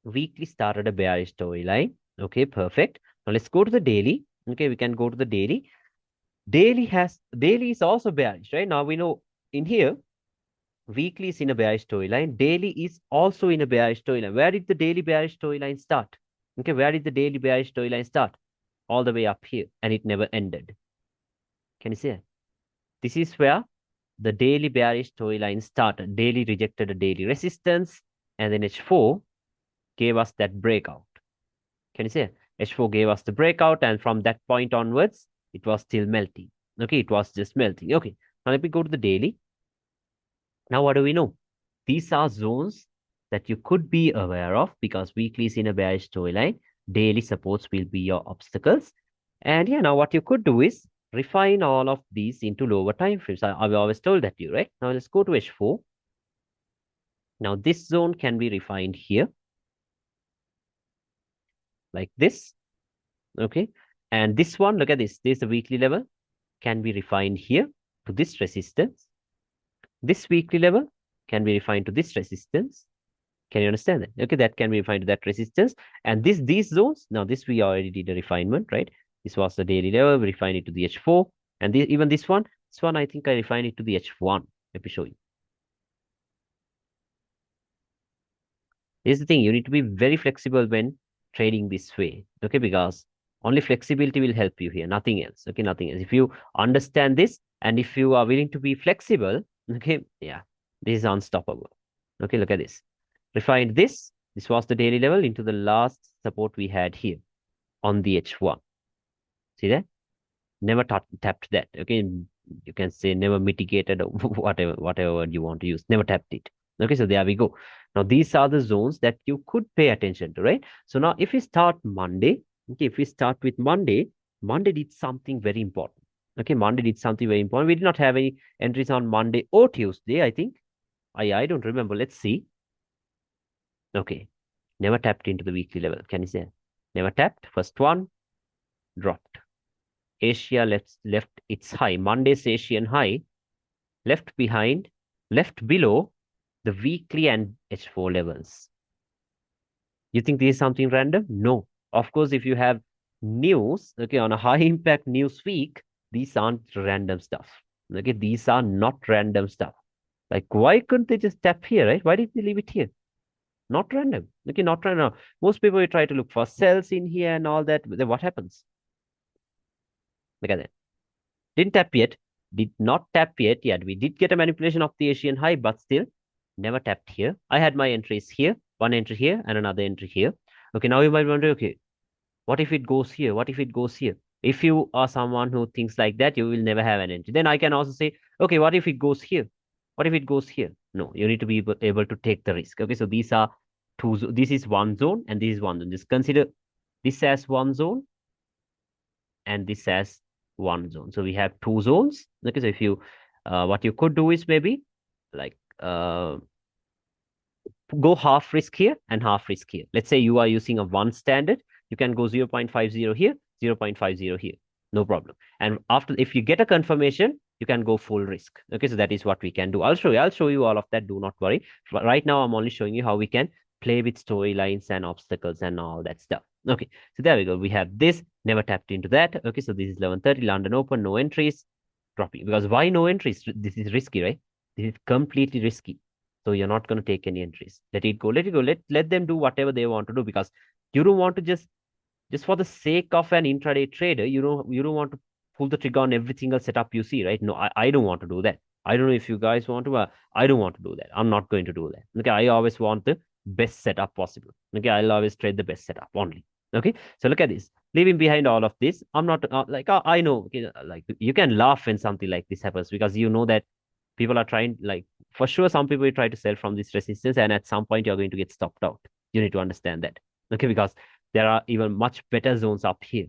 weekly started a bearish storyline. Okay, perfect. Now let's go to the daily. Okay, we can go to the daily. Daily is also bearish, right? Now we know in here weekly is in a bearish storyline. Daily is also in a bearish storyline. Where did the daily bearish storyline start? Okay, where did the daily bearish storyline start? All the way up here, and it never ended. Can you see it? This is where the daily bearish storyline started. Daily rejected a daily resistance, and then H4 gave us that breakout. Can you see it? H4 gave us the breakout, and from that point onwards, it was still melting. Okay, it was just melting. Okay, now let me go to the daily. Now, what do we know? These are zones that you could be aware of because weekly is in a bearish storyline. Daily supports will be your obstacles. And yeah, now what you could do is refine all of these into lower time frames. I've always told that to you, right? Now let's go to H4. Now this zone can be refined here like this. Okay. And this one, look at this. This is the weekly level, can be refined here to this resistance. This weekly level can be refined to this resistance. Can you understand that? Okay, that can be refined to that resistance. And these zones, now this we already did a refinement, right? This was the daily level, we refined it to the H4. And even this one, I think I refined it to the H1. Let me show you. Here's the thing, you need to be very flexible when trading this way. Okay, because only flexibility will help you here, nothing else. Okay, nothing else. If you understand this and if you are willing to be flexible, okay, yeah, this is unstoppable. Okay, look at this. Refined this. This was the daily level into the last support we had here on the H1. See that? Never tapped that. Okay, you can say never mitigated or whatever word you want to use. Never tapped it. Okay, so there we go. Now these are the zones that you could pay attention to, right? So now if we start Monday, okay, if we start with Monday, Monday did something very important. Okay, Monday did something very important. We did not have any entries on Monday or Tuesday, I think. I don't remember. Let's see. Okay, never tapped into the weekly level. Can you say? Never tapped. First one dropped. Asia left its high. Monday's Asian high left behind, left below the weekly and H4 levels. You think this is something random? No. Of course, if you have news, okay, on a high impact news week, these aren't random stuff. Okay, these are not random stuff. Like, why couldn't they just tap here, right? Why did they leave it here? Not random. Okay, not random. Most people will try to look for cells in here and all that. Then what happens? Look at that. Didn't tap yet. Did not tap yet. We did get a manipulation of the Asian high, but still never tapped here. I had my entries here, one entry here and another entry here. Okay, now you might wonder, okay, what if it goes here? What if it goes here? If you are someone who thinks like that, you will never have an entry. Then I can also say, okay, what if it goes here? What if it goes here? No, you need to be able to take the risk. Okay, so these are two, this is one zone and this is one zone. Just consider this as one zone and this as one zone. So we have two zones. Okay, so if you, what you could do is maybe like go half risk here and half risk here. Let's say you are using a one standard, you can go 0.50 here, 0.50 here, no problem. And after, if you get a confirmation, you can go full risk. Okay, so that is what we can do. I'll show you all of that. Do not worry. But right now, I'm only showing you how we can play with storylines and obstacles and all that stuff. Okay, so there we go. We have this, never tapped into that. Okay, so this is 11:30, London Open, no entries, dropping. Because why no entries? This is risky, right? This is completely risky. So you're not going to take any entries. Let it go. Let it go. Let them do whatever they want to do because you don't want to just for the sake of an intraday trader, you don't want to pull the trigger on every single setup you see, right? No, I don't want to do that. I don't know if you guys want to, I don't want to do that. I'm not going to do that. Okay, I always want the best setup possible. Okay, I'll always trade the best setup only. Okay, so look at this. Leaving behind all of this, I'm not I know, okay, like you can laugh when something like this happens because you know that people are trying, like, for sure some people will try to sell from this resistance and at some point you're going to get stopped out. You need to understand that. Okay, because there are even much better zones up here,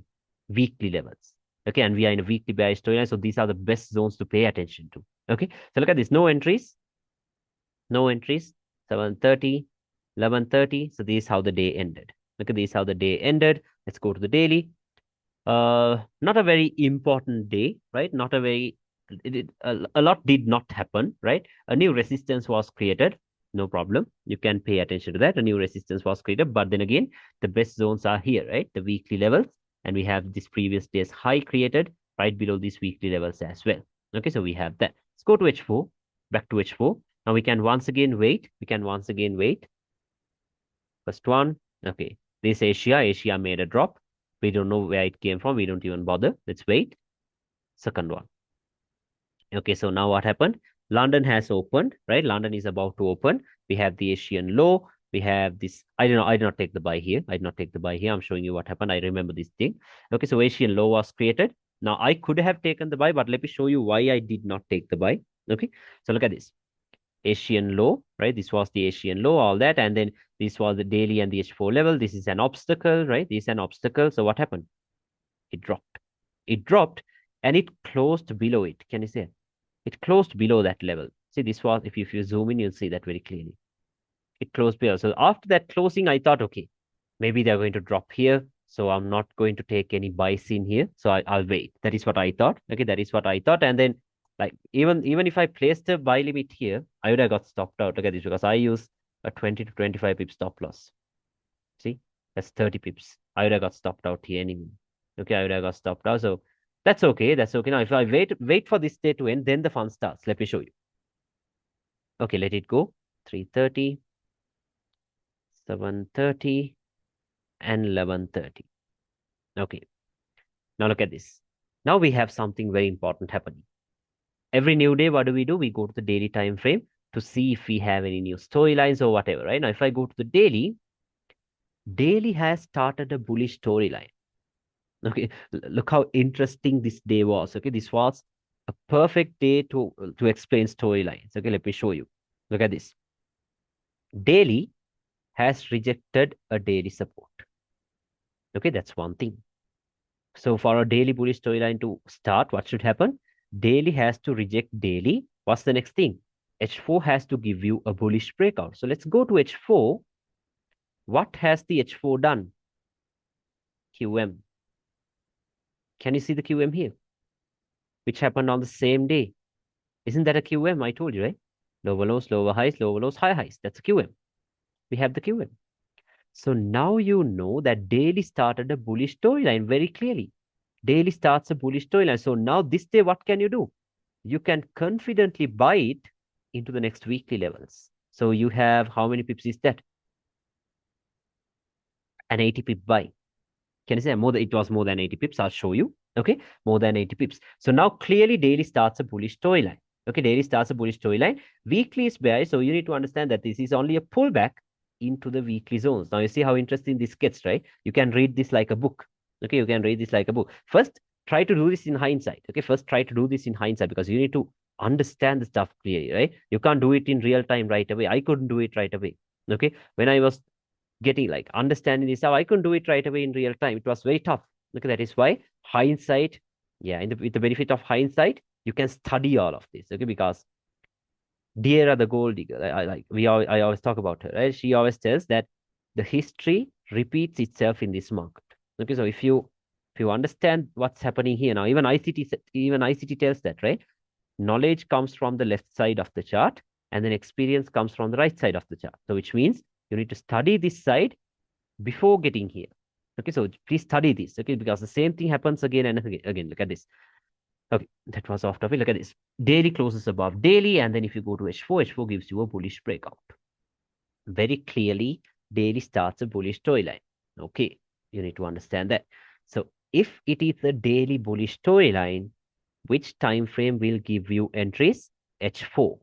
weekly levels. Okay, and we are in a weekly bearish storyline, so these are the best zones to pay attention to. Okay, so look at this. No entries, no entries. 7:30, 11:30. So this is how the day ended. Look at this, how the day ended. Let's go to the daily. Not a very important day, right? Not a very, a lot did not happen, right? A new resistance was created. No problem. You can pay attention to that. A new resistance was created, but then again, the best zones are here, right? The weekly levels, and we have this previous day's high created right below these weekly levels as well. Okay, so we have that. Let's go to H4, back to H4. Now we can once again wait. We can once again wait. First one, okay. This Asia made a drop. We don't know where it came from. We don't even bother. Let's wait. Second one. Okay, so now what happened? London has opened, right? London is about to open. We have the Asian low. We have this. I don't know. I did not take the buy here. I did not take the buy here. I'm showing you what happened. I remember this thing. Okay, so Asian low was created. Now I could have taken the buy, but let me show you why I did not take the buy. Okay, so look at this. Asian low, right? This was the Asian low, all that. And then this was the daily and the H4 level. This is an obstacle, right? This is an obstacle. So what happened? It dropped. It dropped and it closed below it. Can you see it? It closed below that level. See, this was, if you zoom in, you'll see that very clearly. It closed below. So after that closing, I thought, okay, maybe they're going to drop here. So I'm not going to take any buys in here. So I'll wait. That is what I thought. Okay, that is what I thought. And then like even if I placed a buy limit here, I would have got stopped out. Look at this because I use a 20 to 25 pip stop loss. See, that's 30 pips. I would have got stopped out here anyway. Okay, I would have got stopped out. So that's okay. That's okay. Now, if I wait for this day to end, then the fun starts. Let me show you. Okay, let it go. 3:30, 7:30, and 11:30. Okay. Now look at this. Now we have something very important happening. Every new day, what do? We go to the daily time frame to see if we have any new storylines or whatever, right? Now, if I go to the daily has started a bullish storyline. Okay, look how interesting this day was. Okay, this was a perfect day to explain storylines. Okay, let me show you. Look at this. Daily has rejected a daily support. Okay, that's one thing. So for a daily bullish storyline to start, what should happen? Daily has to reject daily. What's the next thing? H4 has to give you a bullish breakout. So let's go to H4. What has the H4 done? QM. Can you see the QM here? Which happened on the same day. Isn't that a QM? I told you, right? Lower lows, lower highs, lower lows, high highs. That's a QM. We have the QM. So now you know that daily started a bullish storyline very clearly. Daily starts a bullish storyline. So now this day, what can you do? You can confidently buy it into the next weekly levels. So you have how many pips is that? An 80 pip buy. Can you say more than it was more than 80 pips? I'll show you. Okay, more than 80 pips. So now clearly daily starts a bullish storyline. Okay, daily starts a bullish storyline. Weekly is bearish. So you need to understand that this is only a pullback into the weekly zones. Now you see how interesting this gets, right? You can read this like a book. Okay, you can read this like a book. First, try to do this in hindsight. Okay, first try to do this in hindsight because you need to understand the stuff clearly, right? You can't do it in real time right away. I couldn't do it right away. Okay, when I was getting like understanding this how I couldn't do it right away in real time. It was very tough. Look, that is why hindsight, yeah, with the benefit of hindsight, you can study all of this, okay? Because Dear the gold digger, I always talk about her, right? She always tells that the history repeats itself in this market. Okay, so if you understand what's happening here now, even ICT tells that, right? Knowledge comes from the left side of the chart, and then experience comes from the right side of the chart. So which means you need to study this side before getting here. Okay, so please study this, okay, because the same thing happens again and again. Again, look at this. Okay, that was off topic. Look at this. Daily closes above daily, and then if you go to H4, H4 gives you a bullish breakout. Very clearly, daily starts a bullish storyline. Okay, you need to understand that. So if it is a daily bullish storyline, which time frame will give you entries? H4,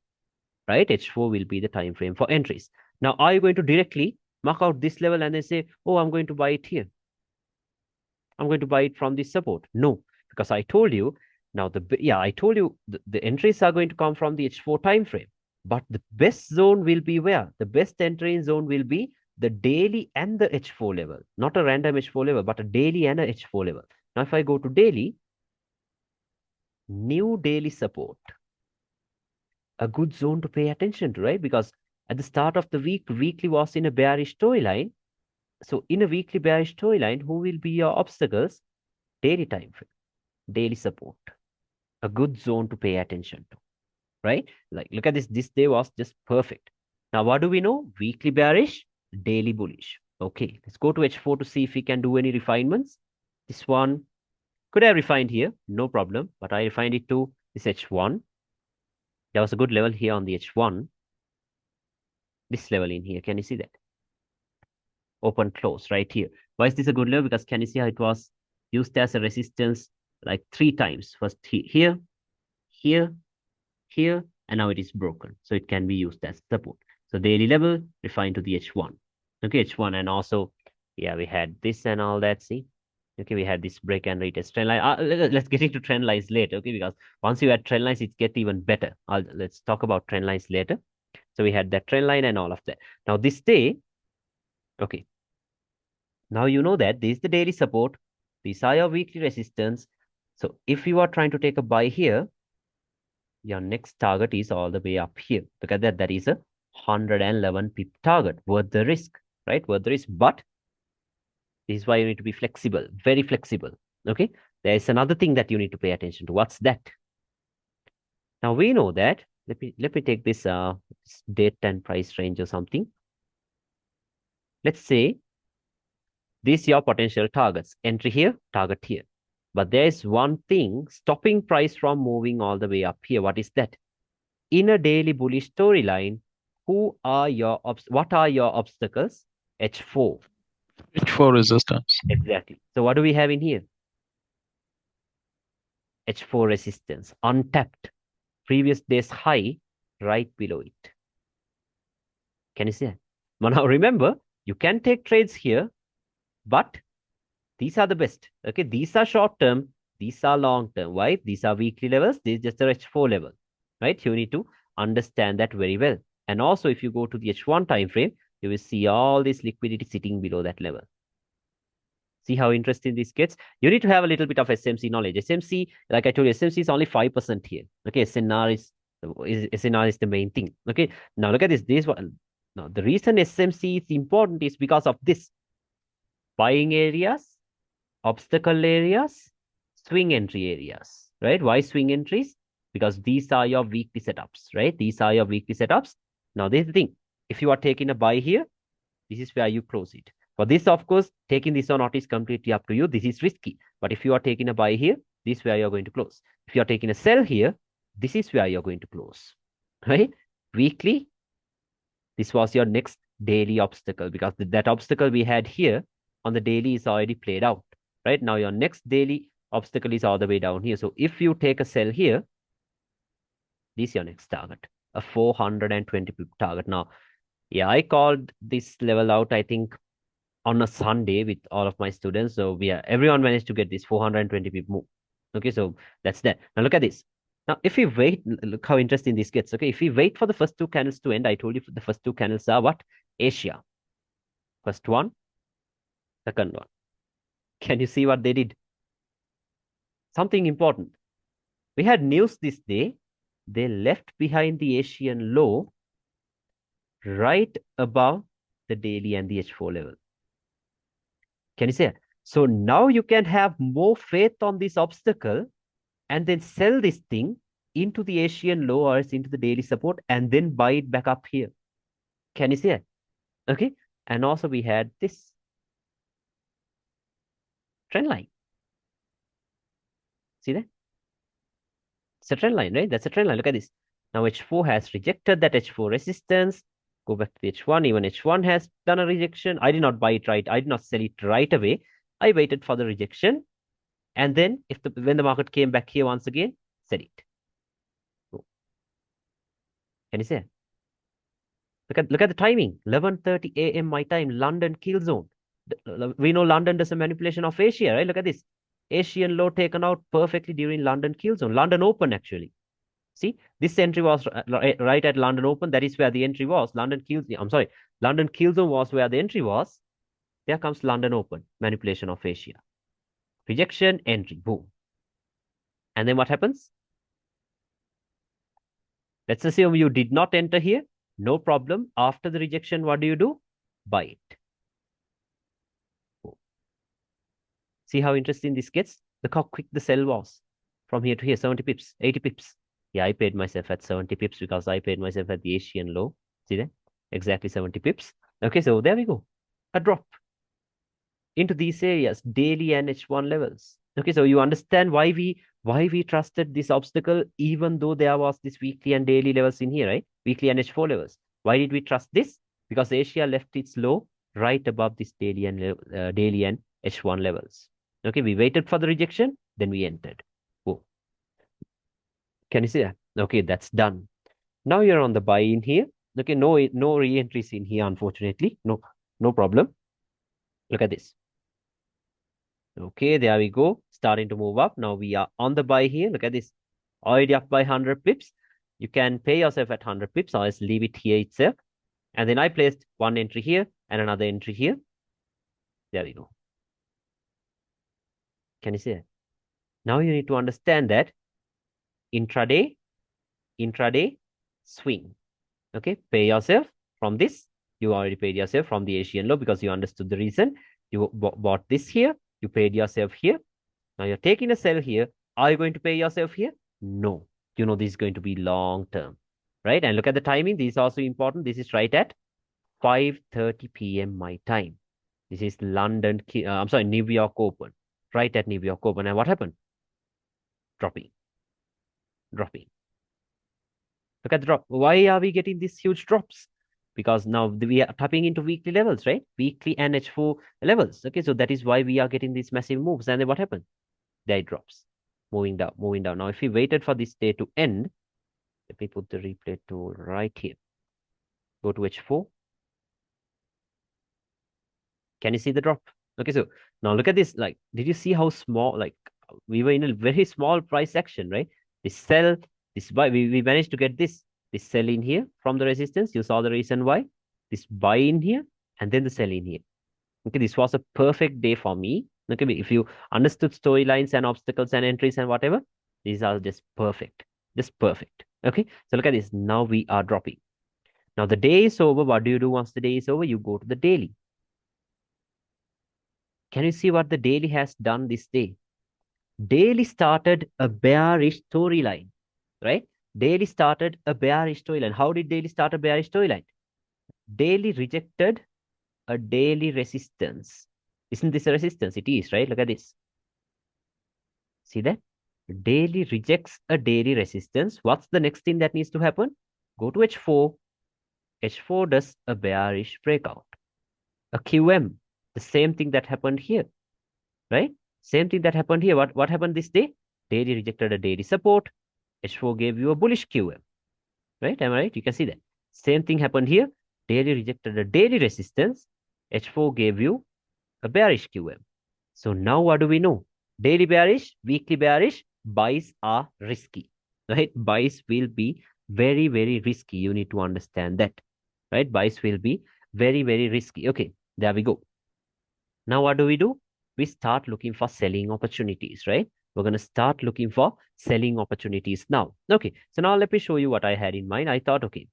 right? H4 will be the time frame for entries. Now, are you going to directly mark out this level and then say, oh, I'm going to buy it here? I'm going to buy it from this support. No, because I told you now I told you the entries are going to come from the H4 time frame. But the best zone will be where? The best entry zone will be the daily and the H4 level, not a random H4 level, but a daily and a H4 level. Now, if I go to daily, new daily support, a good zone to pay attention to, right? Because at the start of the week, weekly was in a bearish storyline. So in a weekly bearish storyline, who will be your obstacles? Daily time frame, daily support, a good zone to pay attention to, right? Like, look at this. This day was just perfect. Now, what do we know? Weekly bearish, daily bullish. Okay, let's go to H4 to see if we can do any refinements. This one, could I refined here? No problem. But I refined it to this H1. There was a good level here on the H1. This level in here, can you see that? Open, close, right here. Why is this a good level? Because can you see how it was used as a resistance like 3 times? First here, here, here, and now it is broken. So it can be used as support. So daily level refined to the H1. Okay, H1, and also, yeah, we had this and all that. See, okay, we had this break and retest trend line. Let's get into trend lines later, okay? Because once you add trend lines, it gets even better. Let's talk about trend lines later. So we had that trend line and all of that. Now this day, okay. Now you know that this is the daily support. These are your weekly resistance. So if you are trying to take a buy here, your next target is all the way up here. Look at that. That is a 111 pip target. Worth the risk, right? Worth the risk. But this is why you need to be flexible, very flexible. Okay. There is another thing that you need to pay attention to. What's that? Now we know that. Let me take this date and price range or something. Let's say these are your potential targets. Entry here, target here. But there is one thing stopping price from moving all the way up here. What is that? In a daily bullish storyline, what are your obstacles? H4.
H4 resistance.
Exactly. So what do we have in here? H4 resistance, untapped, previous day's high, right below it. Can you see that? But now remember, you can take trades here, but these are the best. Okay, these are short term, these are long term. Why? These are weekly levels, this is just a H4 level, right? You need to understand that very well. And also, if you go to the H1 time frame, you will see all this liquidity sitting below that level. See how interesting this gets? You need to have a little bit of SMC knowledge. SMC, like I told you, SMC is only 5% here. Okay, SNR is the main thing. Okay, now look at this. This one. Now the reason SMC is important is because of this buying areas, obstacle areas, swing entry areas. Right? Why swing entries? Because these are your weekly setups. Right? These are your weekly setups. Now this is the thing. If you are taking a buy here, this is where you close it. For this, of course, taking this or not is completely up to you. This is risky. But if you are taking a buy here, this is where you're going to close. If you are taking a sell here, this is where you're going to close. Right? Weekly, this was your next daily obstacle because that obstacle we had here on the daily is already played out. Right? Now your next daily obstacle is all the way down here. So if you take a sell here, this is your next target, a 420 pip target. Now, yeah, I called this level out, I think, on a Sunday with all of my students. So everyone managed to get this 420 people move. Okay, so that's that. Now look at this. Now, if we wait, look how interesting this gets. Okay, if we wait for the first two candles to end, I told you the first two candles are what? Asia. First one, second one. Can you see what they did? Something important. We had news this day. They left behind the Asian low right above the daily and the H4 level. Can you say? So now you can have more faith on this obstacle and then sell this thing into the Asian low or into the daily support and then buy it back up here. Can you see it? Okay. And also we had this trend line. See that? It's a trend line, right? That's a trend line. Look at this. Now H4 has rejected that H4 resistance. Go back to the H1. Even H1 has done a rejection. I did not buy it right. I did not sell it right away. I waited for the rejection. And then when the market came back here once again, sell it. Can you see it? Look at the timing. 11:30 a.m. my time, London kill zone. We know London does a manipulation of Asia, right? Look at this. Asian low taken out perfectly during London kill zone. London Open, actually. See, this entry was right at London Open. That is where the entry was. I'm sorry. London kill zone was where the entry was. There comes London Open, manipulation of Asia. Rejection, entry, boom. And then what happens? Let's assume you did not enter here. No problem. After the rejection, what do? Buy it. See how interesting this gets? Look how quick the sell was. From here to here, 70 pips, 80 pips. Yeah, I paid myself at 70 pips because I paid myself at the Asian low. See that? Exactly 70 pips. Okay, so there we go. A drop into these areas, daily and H1 levels. Okay, so you understand why we trusted this obstacle, even though there was this weekly and daily levels in here, right? Weekly and H4 levels. Why did we trust this? Because Asia left its low right above this daily and H1 levels. Okay, we waited for the rejection, then we entered. Oh, can you see that? Okay, that's done. Now you're on the buy in here. Okay, no re-entries in here, unfortunately. No problem. Look at this. Okay, there we go. Starting to move up. Now we are on the buy here. Look at this. Already up by 100 pips. You can pay yourself at 100 pips or else leave it here itself. And then I placed one entry here and another entry here. There we go. Can you see it? Now you need to understand that intraday, swing. Okay, pay yourself from this. You already paid yourself from the Asian low because you understood the reason. You bought this here. You paid yourself here. Now you're taking a sell here. Are you going to pay yourself here? No. You know this is going to be long term, right? And look at the timing. This is also important. This is right at 5:30 p.m. my time. This is New York Open, right at New York Open. And what happened? Dropping, dropping. Look at the drop. Why are we getting these huge drops? because now we are tapping into weekly levels, right? Weekly and H4 levels. Okay, so that is why we are getting these massive moves. And then what happens? There it drops, moving down, moving down. Now, if we waited for this day to end, let me put the replay tool right here. Go to H4. Can you see the drop? Okay, so now look at this. Like, did you see how small? Like, we were in a very small price action, right? This sell, this buy, we managed to get this sell in here from the resistance. You saw the reason why. This buy in here, and then the sell in here. Okay, this was a perfect day for me. Okay, if you understood storylines and obstacles and entries and whatever, these are just perfect. Just perfect. Okay, so look at this. Now we are dropping. Now the day is over. What do you do once the day is over? You go to the daily. Can you see what the daily has done this day? Daily started a bearish storyline, right? Daily started a bearish storyline. How did daily start a bearish storyline? Daily rejected a daily resistance. Isn't this a resistance? It is, right? Look at this. See that? Daily rejects a daily resistance. What's the next thing that needs to happen? Go to H4. H4 does a bearish breakout. A QM, the same thing that happened here, right? Same thing that happened here. What happened this day? Daily rejected a daily support. H4 gave you a bullish QM, right? Am I right? You can see that. Same thing happened here. Daily rejected a daily resistance. H4 gave you a bearish QM. So now what do we know? Daily bearish, weekly bearish, buys are risky, right? Buys will be very, very risky. You need to understand that, right? Buys will be very, very risky. Okay, there we go. Now what do? We start looking for selling opportunities, right? We're going to start looking for selling opportunities now. Okay, so now let me show you what I had in mind. I thought, okay,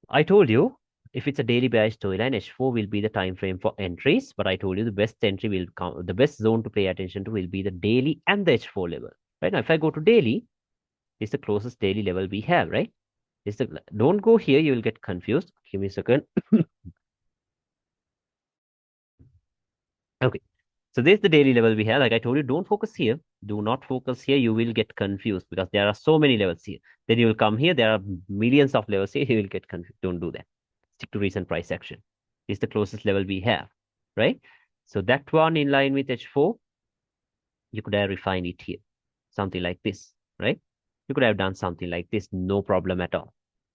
I told you if it's a daily bearish storyline, H4 will be the time frame for entries. But I told you the best entry will come, the best zone to pay attention to will be the daily and the H4 level. Right now, if I go to daily, it's the closest daily level we have, right? Don't go here, you will get confused. Give me a second. Okay. So this is the daily level we have. Like I told you, don't focus here. Do not focus here. You will get confused because there are so many levels here. Then you will come here. There are millions of levels here. You will get confused. Don't do that. Stick to recent price action. This is the closest level we have, right? So that one in line with H4, you could have refined it here. Something like this, right? You could have done something like this. No problem at all.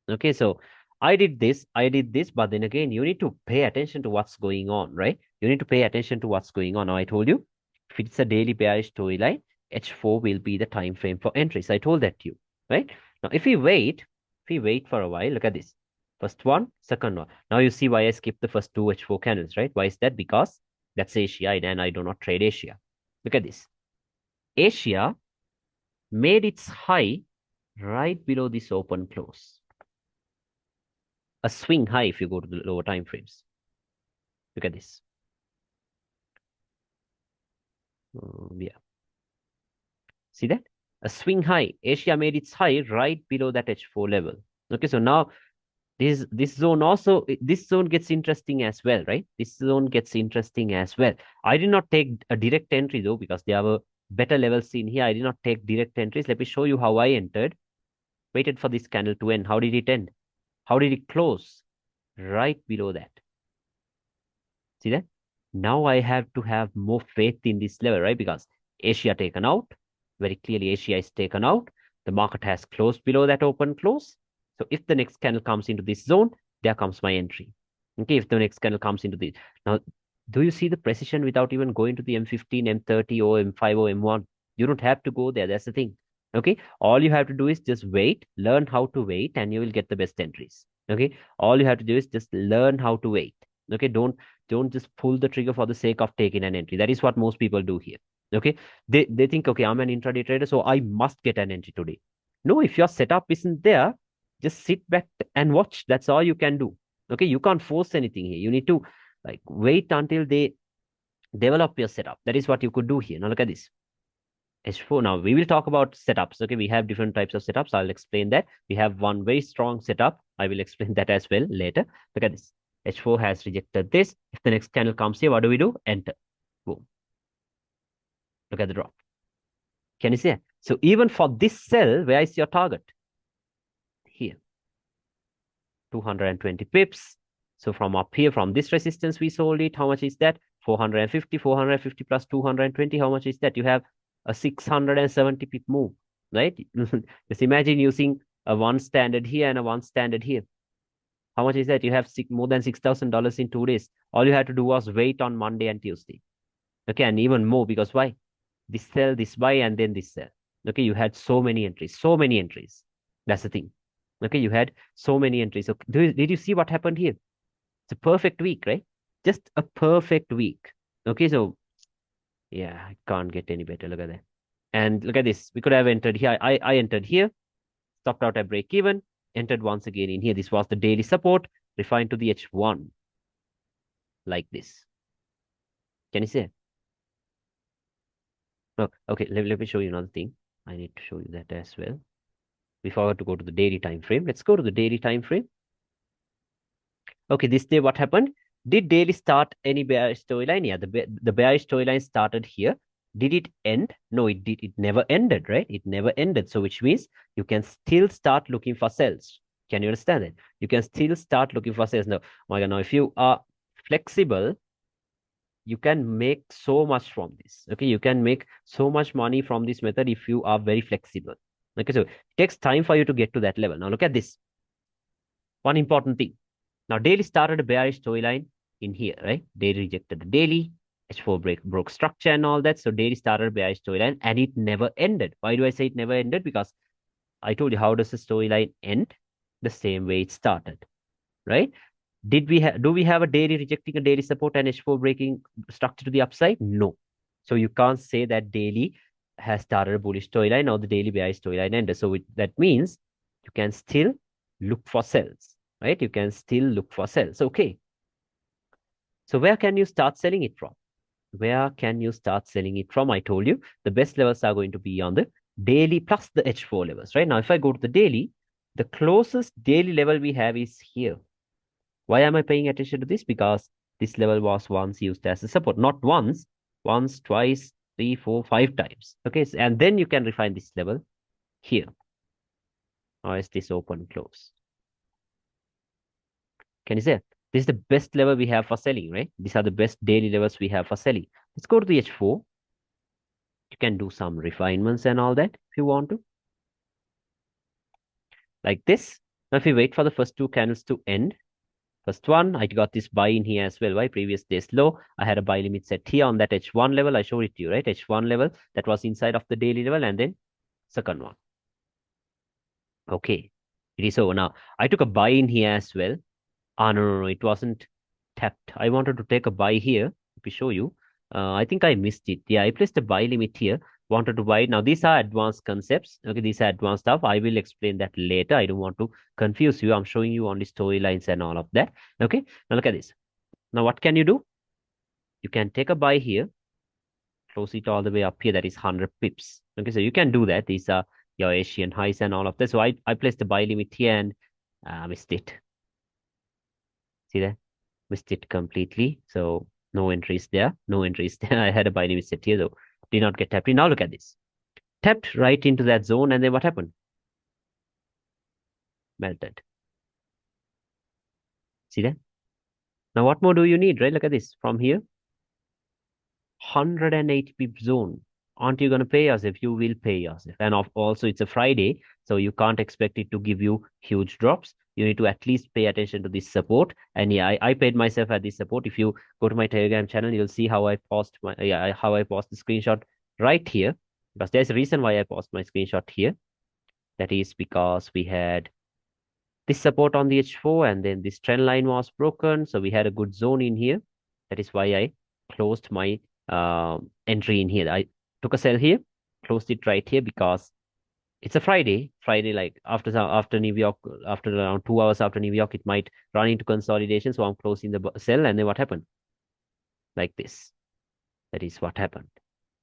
Okay, so I did this, but then again, you need to pay attention to what's going on, right? You need to pay attention to what's going on. Now, I told you, if it's a daily bearish storyline, H4 will be the time frame for entries. I told that to you, right? Now, if we wait for a while, look at this. First one, second one. Now you see why I skipped the first two H4 candles, right? Why is that? Because that's Asia and I do not trade Asia. Look at this. Asia made its high right below this open close. A swing high if you go to the lower time frames. Look at this. Yeah. See that? A swing high. Asia made its high right below that H4 level. Okay, so now this zone also, this zone gets interesting as well, right? This zone gets interesting as well. I did not take a direct entry though because there were better levels in here. I did not take direct entries. Let me show you how I entered. Waited for this candle to end. How did it end? How did it close? Right below that. See that? Now I have to have more faith in this level, right? Because Asia taken out, very clearly Asia is taken out. The market has closed below that open close. So if the next candle comes into this zone, there comes my entry. Okay, if the next candle comes into this. Now, do you see the precision without even going to the M15, M30 or M5 or M1? You don't have to go there. That's the thing. Okay, all you have to do is just wait, learn how to wait, and you will get the best entries. Okay, all you have to do is just learn how to wait. Okay, don't just pull the trigger for the sake of taking an entry. That is what most people do here. Okay, they think, okay, I'm an intraday trader, so I must get an entry today. No, if your setup isn't there, just sit back and watch. That's all you can do. Okay, you can't force anything here. You need to like wait until they develop your setup. That is what you could do here. Now look at this. H4. Now we will talk about setups. Okay, we have different types of setups. I'll explain that. We have one very strong setup. I will explain that as well later. Look at this. H4 has rejected this. If the next candle comes here, what do? Enter. Boom. Look at the drop. Can you see it? So even for this sell, where is your target? Here. 220 pips. So from up here, from this resistance, we sold it. How much is that? 450, 450 plus 220. How much is that? You have a 670 pip move, right? Just imagine using a one standard here and a one standard here. How much is that? You have more than $6,000 in 2 days. All you had to do was wait on Monday and Tuesday. Okay, and even more because why? This sell, this buy, and then this sell. Okay, you had so many entries, so many entries. That's the thing. Okay, you had so many entries. So did you see what happened here? It's a perfect week, right? Just a perfect week. Okay, so yeah, I can't get any better. Look at that. And look at this. We could have entered here. I entered here, stopped out at break even, entered once again in here. This was the daily support, refined to the H1 like this. Can you see it? Oh, okay, let me show you another thing. I need to show you that as well. We forgot to go to the daily time frame. Let's go to the daily time frame. Okay, this day what happened? Did daily start any bearish storyline? Yeah, the bearish storyline started here. Did it end? No, it did. It never ended, right? It never ended. So which means you can still start looking for sells. Can you understand it? You can still start looking for sales. Now, my God, now if you are flexible, you can make so much from this. Okay, you can make so much money from this method if you are very flexible. Okay, so it takes time for you to get to that level. Now look at this. One important thing. Now, daily started a bearish storyline in here, right? Daily rejected the daily, H4 broke structure and all that. So daily started a bearish storyline and it never ended. Why do I say it never ended? Because I told you, how does the storyline end? The same way it started, right? Do we have a daily rejecting a daily support and H4 breaking structure to the upside? No. So you can't say that daily has started a bullish storyline or the daily bearish storyline ended. So that means you can still look for sells, right? You can still look for sells. Okay. So where can you start selling it from? Where can you start selling it from? I told you the best levels are going to be on the daily plus the H4 levels, right? Now, if I go to the daily, the closest daily level we have is here. Why am I paying attention to this? Because this level was once used as a support, not once, twice, 3, 4, 5 times. Okay, and then you can refine this level here. Or is this open, close? Can you say? This is the best level we have for selling, right? These are the best daily levels we have for selling. Let's go to the H4. You can do some refinements and all that if you want to. Like this. Now, if you wait for the first two candles to end, first one, I got this buy in here as well. Why? Previous day's low. I had a buy limit set here on that H1 level. I showed it to you, right? H1 level that was inside of the daily level, and then second one. Okay. It is over. Now, I took a buy in here as well. Ah, no, it wasn't tapped. I wanted to take a buy here. Let me show you. I think I missed it. Yeah, I placed a buy limit here. Wanted to buy it. Now, these are advanced concepts. Okay, these are advanced stuff. I will explain that later. I don't want to confuse you. I'm showing you only storylines and all of that. Okay, now look at this. Now, what can you do? You can take a buy here, close it all the way up here. That is 100 pips. Okay, so you can do that. These are your Asian highs and all of this. So I placed the buy limit here and missed it. See that? Missed it completely. So no entries there. No entries there. I had a buy limit set here, though. Did not get tapped in. Now look at this. Tapped right into that zone, and then what happened? Melted. See that? Now what more do you need, right? Look at this. From here, 180 pip zone. Aren't you going to pay yourself? You will pay yourself. And also, it's a Friday, so you can't expect it to give you huge drops. You need to at least pay attention to this support. And yeah, I paid myself at this support. If you go to my Telegram channel, you'll see how I post how I post the screenshot right here. Because there's a reason why I post my screenshot here. That is because we had this support on the H4 and then this trend line was broken. So we had a good zone in here. That is why I closed my entry in here. I took a sell here, closed it right here because it's a Friday. Friday, like after New York, after around 2 hours after New York, it might run into consolidation. So I'm closing the sell, and then what happened? Like this. That is what happened.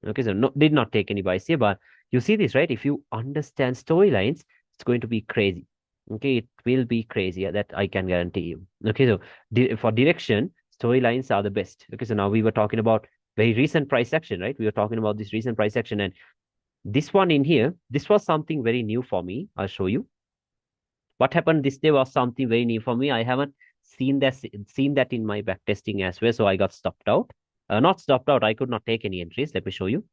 Okay, so no, did not take any buys here, but you see this, right? If you understand storylines, it's going to be crazy. Okay, it will be crazy. That I can guarantee you. Okay, so for direction, storylines are the best. Okay, so now we were talking about very recent price action, right? We were talking about this recent price action, and this one in here, this was something very new for me. I'll show you. What happened this day was something very new for me. I haven't seen that in my back testing as well, so I got stopped out. Not stopped out. I could not take any entries. Let me show you.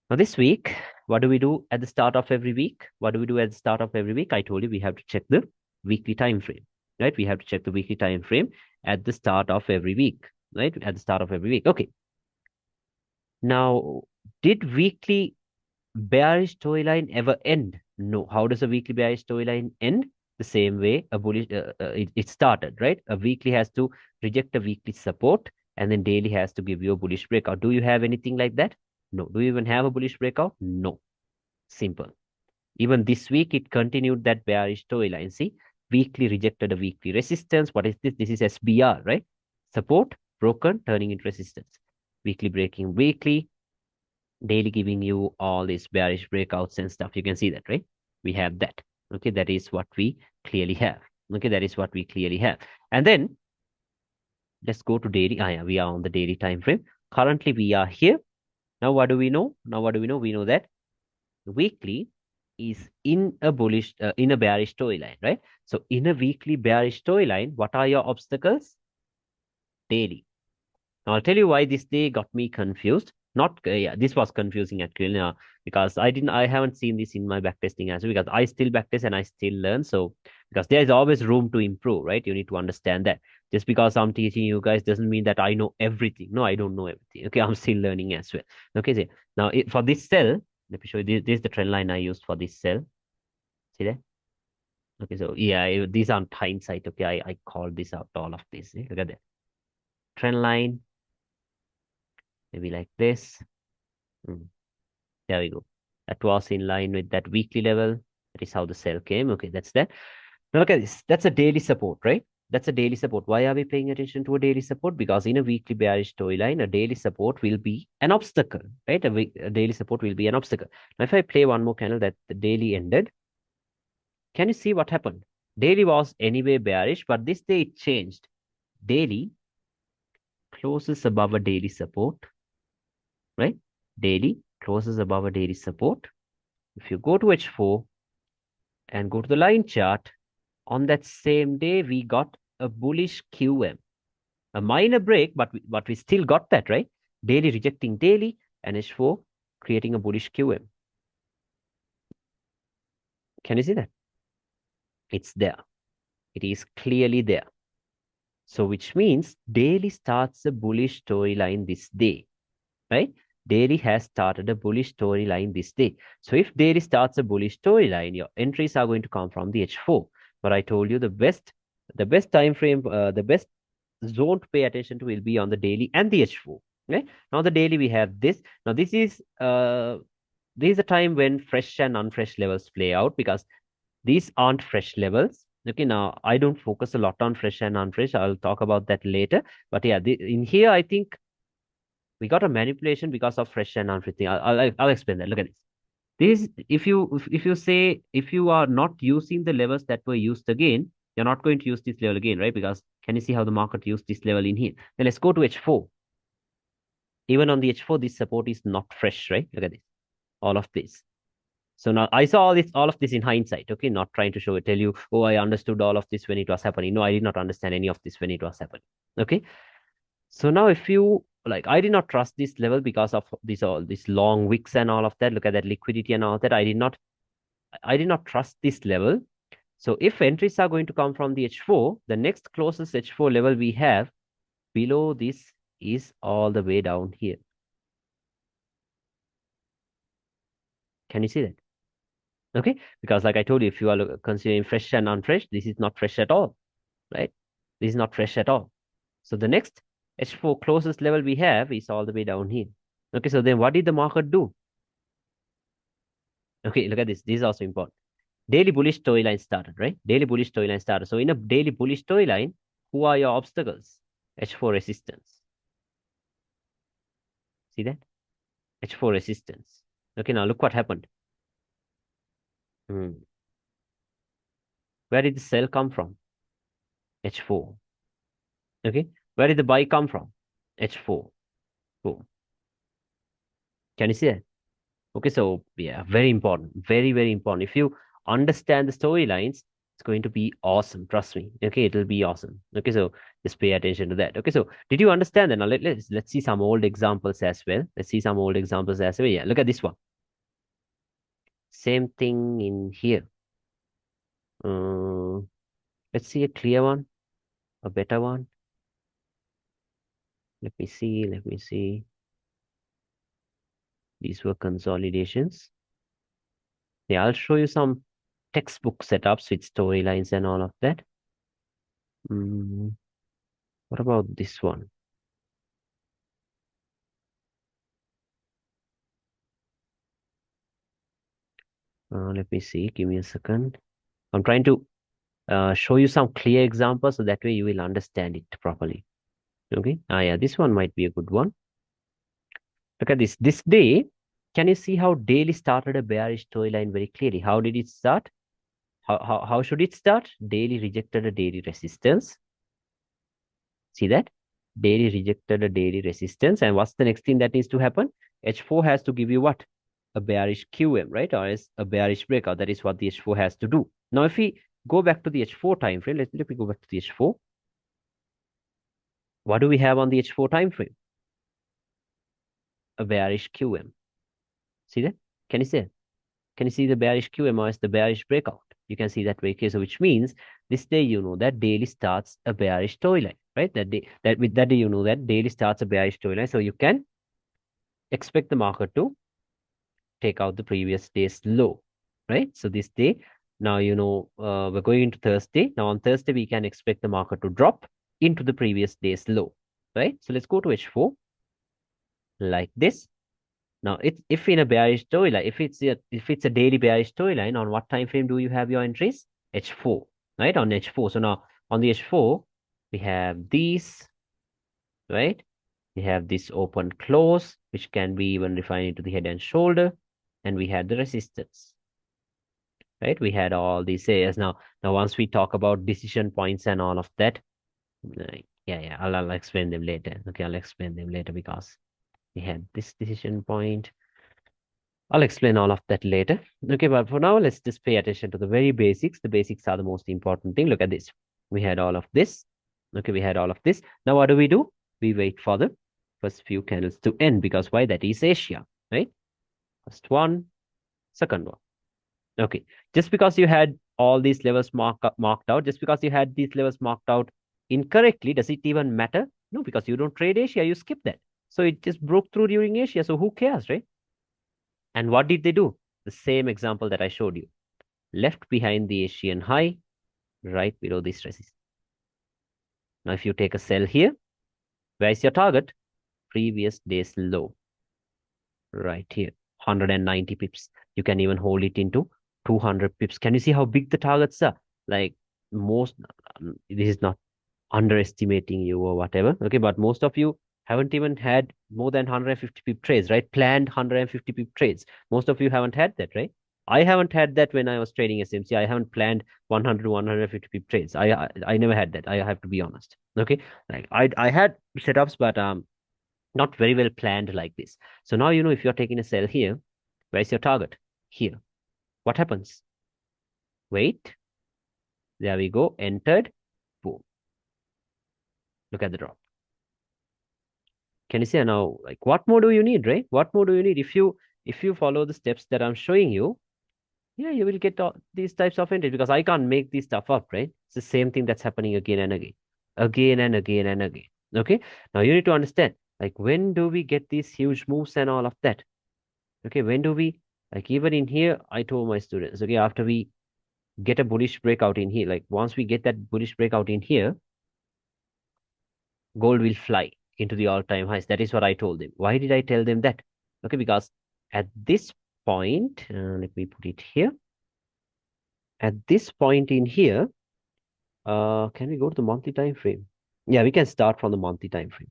Now this week, what do we do at the start of every week? What do we do at the start of every week? I told you we have to check the weekly time frame, right? We have to check the weekly time frame at the start of every week, right? At the start of every week. Okay. Now, did weekly bearish storyline ever end? No. How does a weekly bearish storyline end? The same way a bullish it started, right? A weekly has to reject a weekly support, and then daily has to give you a bullish breakout. Do you have anything like that? No. Do you even have a bullish breakout? No. Simple. Even this week, it continued that bearish storyline. See, weekly rejected a weekly resistance. What is this? This is SBR, right? Support broken, turning into resistance. Weekly breaking weekly, daily giving you all these bearish breakouts and stuff. You can see that, right? We have that. Okay, that is what we clearly have. Okay, that is what we clearly have. And then let's go to daily. Yeah, we are on the daily time frame. Currently, we are here. Now, what do we know? Now, what do we know? We know that weekly is in a bearish storyline, right? So in a weekly bearish storyline, what are your obstacles? Daily. Now I'll tell you why this day got me confused. Not yeah, this was confusing actually because I haven't seen this in my backtesting as well, because I still backtest and I still learn. So because there is always room to improve, right? You need to understand that. Just because I'm teaching you guys doesn't mean that I know everything. No, I don't know everything. Okay, I'm still learning as well. Okay, so now for this cell, let me show you. This is the trend line I used for this cell. See that? Okay, so yeah, these aren't hindsight. Okay, I called this out, all of this. Look at that trend line, maybe like this. Hmm. There we go. That was in line with that weekly level. That is how the sell came. Okay, that's that. Now look at this. That's a daily support, right? That's a daily support. Why are we paying attention to a daily support? Because in a weekly bearish storyline, a daily support will be an obstacle, right? A daily support will be an obstacle. Now, if I play one more candle that the daily ended, can you see what happened? Daily was anyway bearish, but this day it changed. Daily closes above a daily support, right? Daily closes above a daily support. If you go to H4 and go to the line chart, on that same day, we got a bullish QM, a minor break, but we still got that, right? Daily rejecting daily and H4 creating a bullish QM. Can you see that? It's there. It is clearly there. So which means daily starts a bullish storyline this day, right? Daily has started a bullish storyline this day. So if daily starts a bullish storyline, your entries are going to come from the H4. But I told you the best time frame, the best zone to pay attention to will be on the daily and the H4. Okay. Now the daily we have this. Now this is a time when fresh and unfresh levels play out, because these aren't fresh levels. Okay, now I don't focus a lot on fresh and unfresh. I'll talk about that later. But yeah, in here I think we got a manipulation because of fresh and unfresh thing. I'll explain that. Look at this. This if you are not using the levels that were used again, you're not going to use this level again, right? Because can you see how the market used this level in here? Then let's go to H4. Even on the H4, this support is not fresh, right? Look at this. All of this. So now I saw all of this in hindsight, okay? Not trying to tell you, oh, I understood all of this when it was happening. No, I did not understand any of this when it was happening. Okay. So now if you like, I did not trust this level because of all these long wicks and all of that. Look at that liquidity and all that. I did not trust this level. So if entries are going to come from the H4, the next closest H4 level we have below this is all the way down here. Can you see that? Okay, because like I told you, if you are considering fresh and unfresh, this is not fresh at all, right? This is not fresh at all. So the next H4 closest level we have is all the way down here. Okay, so then what did the market do? Okay, look at this. This is also important. Daily bullish storyline started, right? Daily bullish storyline started. So in a daily bullish storyline, who are your obstacles? H4 resistance. See that? H4 resistance. Okay, now look what happened. Hmm. Where did the sell come from? H4. Okay, where did the buy come from? H4. Boom. Can you see that? Okay, so yeah, very important, very, very important. If you understand the storylines, it's going to be awesome. Trust me. Okay, it'll be awesome. Okay, so just pay attention to that. Okay, so did you understand that? Now let's see some old examples as well. Let's see some old examples as well. Yeah, look at this one. Same thing in here. Uh, let's see a clear one, a better one. Let me see. Let me see. These were consolidations. Yeah, I'll show you some textbook setups with storylines and all of that. Mm, what about this one? Let me see. Give me a second. I'm trying to show you some clear examples so that way you will understand it properly. Okay. Yeah, this one might be a good one. Look at this. This day, can you see how daily started a bearish storyline very clearly? How did it start? How should it start? Daily rejected a daily resistance. See that? Daily rejected a daily resistance. And what's the next thing that needs to happen? H4 has to give you what? A bearish QM, right? Or is a bearish breakout. That is what the H4 has to do. Now, if we go back to the H4 time frame, let me go back to the H4. What do we have on the H4 time frame? A bearish QM. See that? Can you see it? Can you see the bearish QM or is the bearish breakout? You can see that very clearly. So which means this day you know that daily starts a bearish storyline, right? That day that with that day you know that daily starts a bearish storyline. So you can expect the market to take out the previous day's low, right? So this day, now you know we're going into Thursday. Now on Thursday we can expect the market to drop into the previous day's low, right? So let's go to H4 like this. Now, if in a bearish storyline, if it's a daily bearish storyline, on what time frame do you have your entries? H4, right? On H4. So now on the H4, we have these, right? We have this open close, which can be even refined into the head and shoulder, and we had the resistance, right? We had all these areas. Now once we talk about decision points and all of that, yeah, I'll explain them later. Okay, I'll explain them later because we had this decision point. I'll explain all of that later. Okay, but for now, let's just pay attention to the very basics. The basics are the most important thing. Look at this. We had all of this. Okay, we had all of this. Now, what do? We wait for the first few candles to end because why? That is Asia, right? First one, second one. Okay, just because you had all these levels marked out, just because you had these levels marked out incorrectly, does it even matter? No, because you don't trade Asia, you skip that. So it just broke through during Asia. So who cares, right? And what did they do? The same example that I showed you. Left behind the Asian high, right below this resistance. Now, if you take a sell here, where is your target? Previous day's low, right here, 190 pips. You can even hold it into 200 pips. Can you see how big the targets are? Like most, this is not underestimating you or whatever. Okay, but most of you haven't even had more than 150 pip trades, right? Planned 150 pip trades. Most of you haven't had that, right? I haven't had that when I was trading SMC. I haven't planned 100 to 150 pip trades. I never had that. I have to be honest. Okay, like I had setups, but not very well planned like this. So now you know if you're taking a sell here, where's your target? Here. What happens? Wait. There we go. Entered. Boom. Look at the drop. Can you see now? Like, what more do you need, right? What more do you need? If you follow the steps that I'm showing you, yeah, you will get all these types of entries because I can't make this stuff up, right? It's the same thing that's happening again and again, again and again and again. Okay. Now you need to understand, like, when do we get these huge moves and all of that? Okay, when do we like even in here? I told my students, okay, after we get a bullish breakout in here, like once we get that bullish breakout in here, gold will fly into the all-time highs. That is what I told them. Why did I tell them that? Okay, because at this point, let me put it here. At this point in here, can we go to the monthly time frame? Yeah, we can start from the monthly time frame.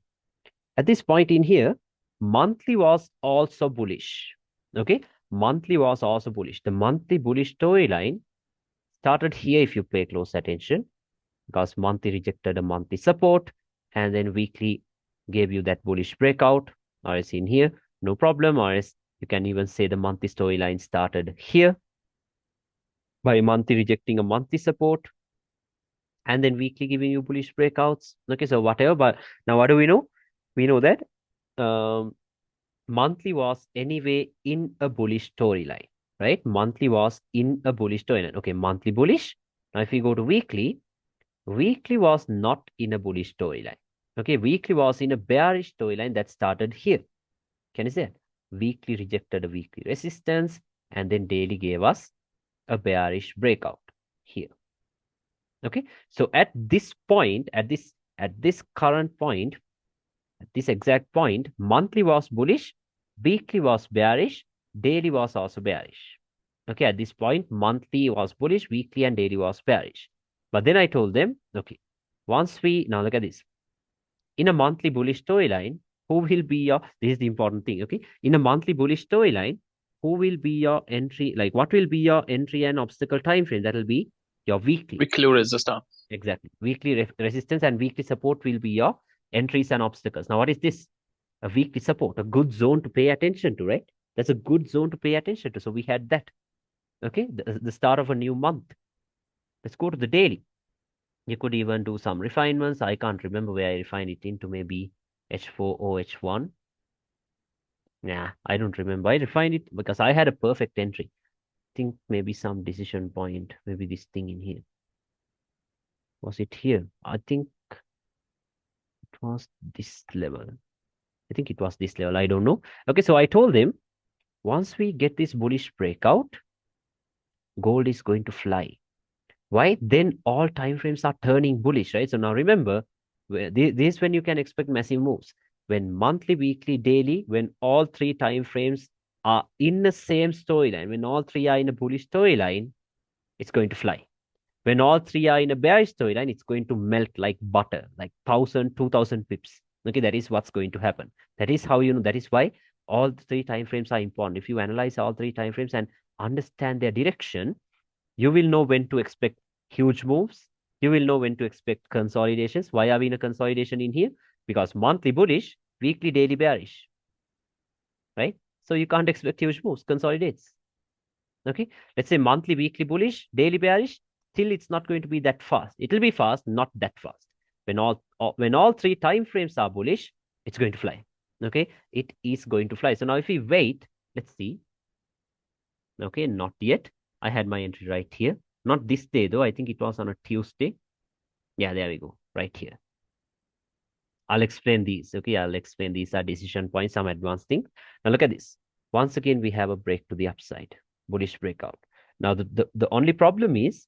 At this point in here, monthly was also bullish. Okay, monthly was also bullish. The monthly bullish storyline started here if you pay close attention because monthly rejected a monthly support and then weekly gave you that bullish breakout or is in here, no problem. Or is you can even say the monthly storyline started here by monthly rejecting a monthly support, and then weekly giving you bullish breakouts. Okay, so whatever. But now what do we know? We know that um, monthly was anyway in a bullish storyline, right? Monthly was in a bullish storyline. Okay, monthly bullish. Now, if we go to weekly, weekly was not in a bullish storyline. Okay, weekly was in a bearish storyline that started here. Can you see it? Weekly rejected a weekly resistance, and then daily gave us a bearish breakout here. Okay, so at this point, at this current point, at this exact point, monthly was bullish, weekly was bearish, daily was also bearish. Okay, at this point, monthly was bullish, weekly and daily was bearish. But then I told them, okay, once we now look at this, in a monthly bullish storyline, who will be your, this is the important thing, okay? In a monthly bullish storyline, who will be your entry, like what will be your entry and obstacle time frame? That will be your weekly.
Weekly resistance.
Exactly. Weekly resistance and weekly support will be your entries and obstacles. Now, what is this? A weekly support, a good zone to pay attention to, right? That's a good zone to pay attention to. So we had that. Okay, the start of a new month. Let's go to the daily. You could even do some refinements. I can't remember where I refined it into, maybe H4 or H1. Nah, I don't remember. I refined it because I had a perfect entry. I think maybe some decision point, maybe this thing in here. Was it here? I think it was this level. I think it was this level. I don't know. Okay, so I told them once we get this bullish breakout, gold is going to fly. Why? Then all time frames are turning bullish, right? So now remember, this is when you can expect massive moves. When monthly, weekly, daily, when all three time frames are in the same storyline, when all three are in a bullish storyline, it's going to fly. When all three are in a bearish storyline, it's going to melt like butter, like 1,000, 2,000 pips. Okay, that is what's going to happen. That is how you know, that is why all three time frames are important. If you analyze all three time frames and understand their direction, you will know when to expect huge moves. You will know when to expect consolidations. Why are we in a consolidation in here? Because monthly bullish, weekly, daily bearish, right? So you can't expect huge moves, consolidates. Okay, let's say monthly, weekly bullish, daily bearish. Still, it's not going to be that fast. It will be fast, not that fast. When all three time frames are bullish, it's going to fly. Okay, it is going to fly. So now if we wait, let's see. Okay, not yet. I had my entry right here. Not this day though. I think it was on a Tuesday. Yeah, there we go. Right here. I'll explain these. Okay, I'll explain these are decision points, some advanced things. Now look at this. Once again, we have a break to the upside, bullish breakout. Now the only problem is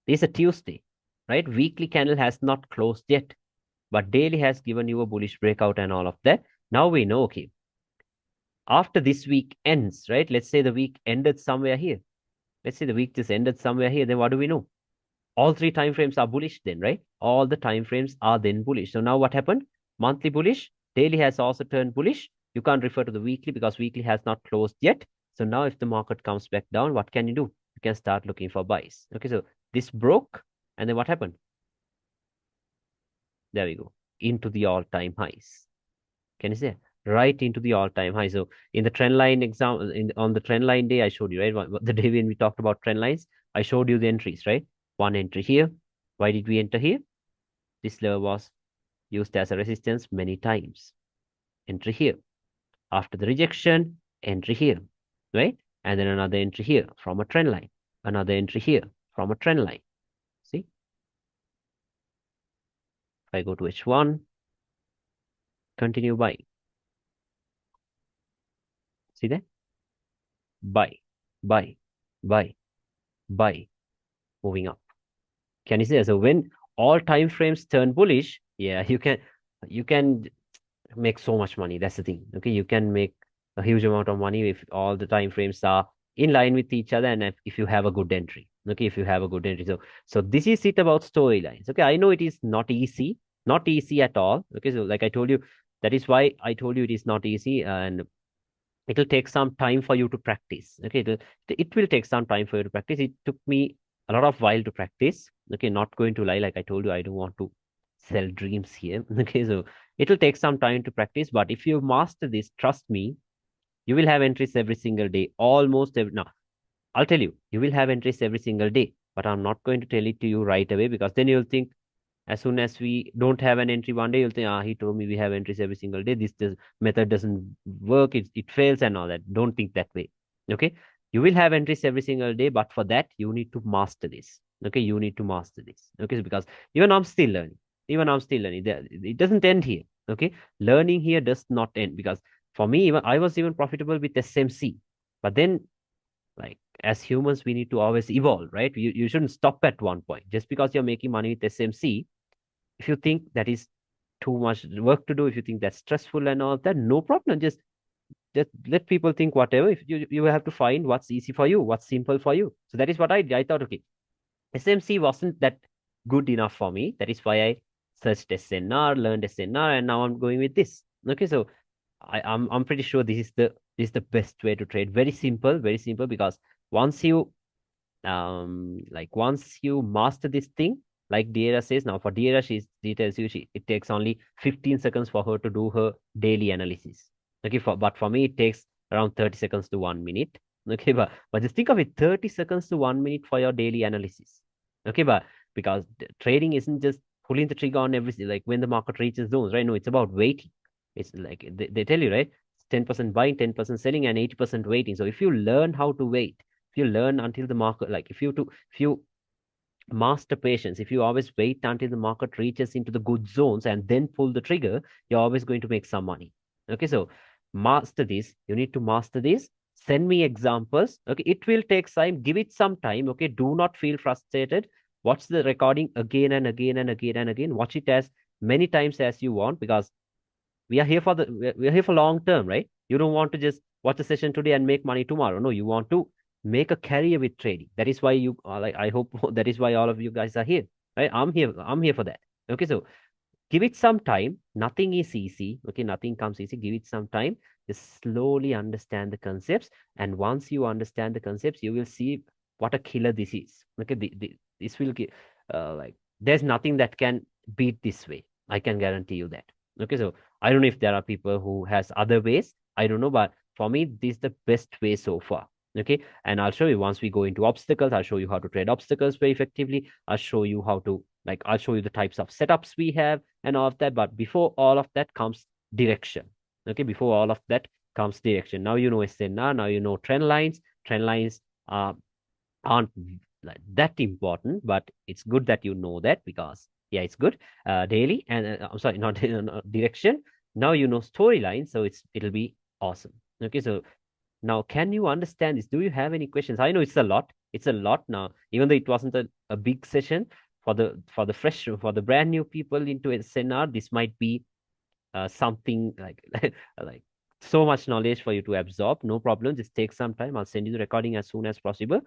this is a Tuesday, right? Weekly candle has not closed yet, but daily has given you a bullish breakout and all of that. Now we know, okay, after this week ends, right? Let's say the week ended somewhere here. Let's say the week just ended somewhere here. Then what do we know? All three time frames are bullish then, right? All the time frames are then bullish. So now what happened? Monthly bullish, daily has also turned bullish. You can't refer to the weekly because weekly has not closed yet. So now if the market comes back down, what can you do? You can start looking for buys. Okay, so this broke, and then what happened? There we go. Into the all-time highs. Can you see? Right into the all-time high. So in the trend line example, on the trend line day, I showed you, right? The day when we talked about trend lines, I showed you the entries, right? One entry here. Why did we enter here? This level was used as a resistance many times. Entry here. After the rejection, entry here, right? And then another entry here from a trend line. Another entry here from a trend line. See? If I go to H1, continue buying. See that? Buy, buy, buy, buy, moving up. Can you see? So when all time frames turn bullish, yeah, you can make so much money. That's the thing. Okay, you can make a huge amount of money if all the time frames are in line with each other, and if you have a good entry. Okay, if you have a good entry. So this is it about storylines. Okay, I know it is not easy at all. Okay, so like I told you, that is why I told you it is not easy, and it'll take some time for you to practice. Okay, it will take some time for you to practice. It took me a lot of while to practice. Okay, not going to lie, like I told you, I don't want to sell dreams here. Okay, so it'll take some time to practice, but if you master this, trust me, you will have entries every single day, almost every now. I'll tell you, you will have entries every single day, but I'm not going to tell it to you right away, because then you'll think, as soon as we don't have an entry one day, you'll think, he told me we have entries every single day. This method doesn't work. It fails and all that. Don't think that way. Okay. You will have entries every single day, but for that, you need to master this. Okay. You need to master this. Okay. Because even I'm still learning. Even I'm still learning. It doesn't end here. Okay. Learning here does not end, because for me, even I was even profitable with SMC. But then, like, as humans, we need to always evolve, right? You shouldn't stop at one point. Just because you're making money with SMC, if you think that is too much work to do, if you think that's stressful and all of that, no problem. Just let people think whatever. If you have to find what's easy for you, what's simple for you. So that is what I did. I thought, okay, SMC wasn't that good enough for me. That is why I searched SNR, learned SNR, and now I'm going with this. Okay, so I'm pretty sure this is the best way to trade. Very simple, because once you once you master this thing, like Diera says, now for Diera, she tells you it takes only 15 seconds for her to do her daily analysis. Okay, but for me it takes around 30 seconds to 1 minute. Okay, but just think of it, 30 seconds to 1 minute for your daily analysis. Okay, but because trading isn't just pulling the trigger on everything, like when the market reaches zones, right? No, it's about waiting. It's like they tell you, right? 10% buying, 10% selling, and 80% waiting. So if you learn how to wait, if you learn until the market, like if you master patience, if you always wait until the market reaches into the good zones and then pull the trigger, you're always going to make some money. Okay, so master this. You need to master this. Send me examples. Okay, it will take time. Give it some time. Okay, do not feel frustrated. Watch the recording again and again and again and again. Watch it as many times as you want, because we are here for long term, right? You don't want to just watch a session today and make money tomorrow. No, you want to make a career with trading. That is why you like. I hope that is why all of you guys are here, right? I'm here for that. Okay, so give it some time. Nothing is easy. Okay, nothing comes easy. Give it some time. Just slowly understand the concepts, and once you understand the concepts, you will see what a killer this is. Okay, this will give there's nothing that can beat this way. I can guarantee you that. Okay, so I don't know if there are people who has other ways. I don't know, but for me, this is the best way so far. Okay, and I'll show you once we go into obstacles. I'll show you how to trade obstacles very effectively. I'll show you how to I'll show you the types of setups we have and all of that. But before all of that comes direction. Okay, before all of that comes direction. Now you know SNR, now you know trend lines. Trend lines aren't like that important, but it's good that you know that, because yeah, it's good. Daily and I'm sorry, not direction. Now you know storyline, so it'll be awesome. Okay, so now, can you understand this? Do you have any questions? I know it's a lot. It's a lot now. Even though it wasn't a big session for the fresh for the brand new people into a seminar, this might be something like like so much knowledge for you to absorb. No problem. Just take some time. I'll send you the recording as soon as possible.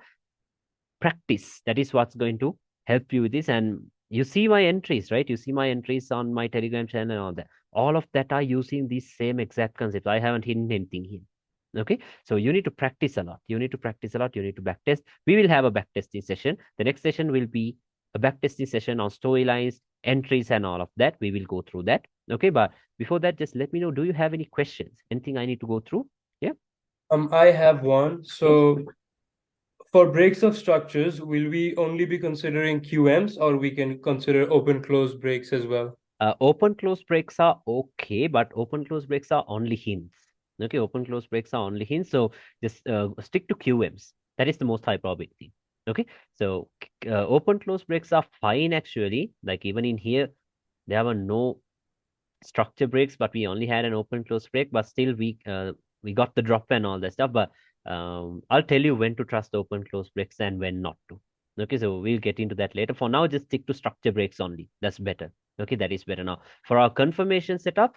Practice. That is what's going to help you with this. And you see my entries, right? You see my entries on my Telegram channel and all that. All of that are using these same exact concepts. I haven't hidden anything here. Okay, so you need to practice a lot. You need to practice a lot. You need to backtest. We will have a backtesting session. The next session will be a backtesting session on storylines, entries, and all of that. We will go through that. Okay, but before that, just let me know. Do you have any questions? Anything I need to go through? Yeah.
I have one.
Yes.
So for breaks of structures, will we only be considering QMs or we can consider open close breaks as well?
Open close breaks are okay, but open close breaks are only hints. Okay, open close breaks are only hints. So just stick to QMs. That is the most high probability. Okay, so open close breaks are fine actually. Like even in here, there were no structure breaks, but we only had an open close break. But still, we got the drop and all that stuff. But I'll tell you when to trust open close breaks and when not to. Okay, so we'll get into that later. For now, just stick to structure breaks only. That's better. Okay, that is better now. For our confirmation setup,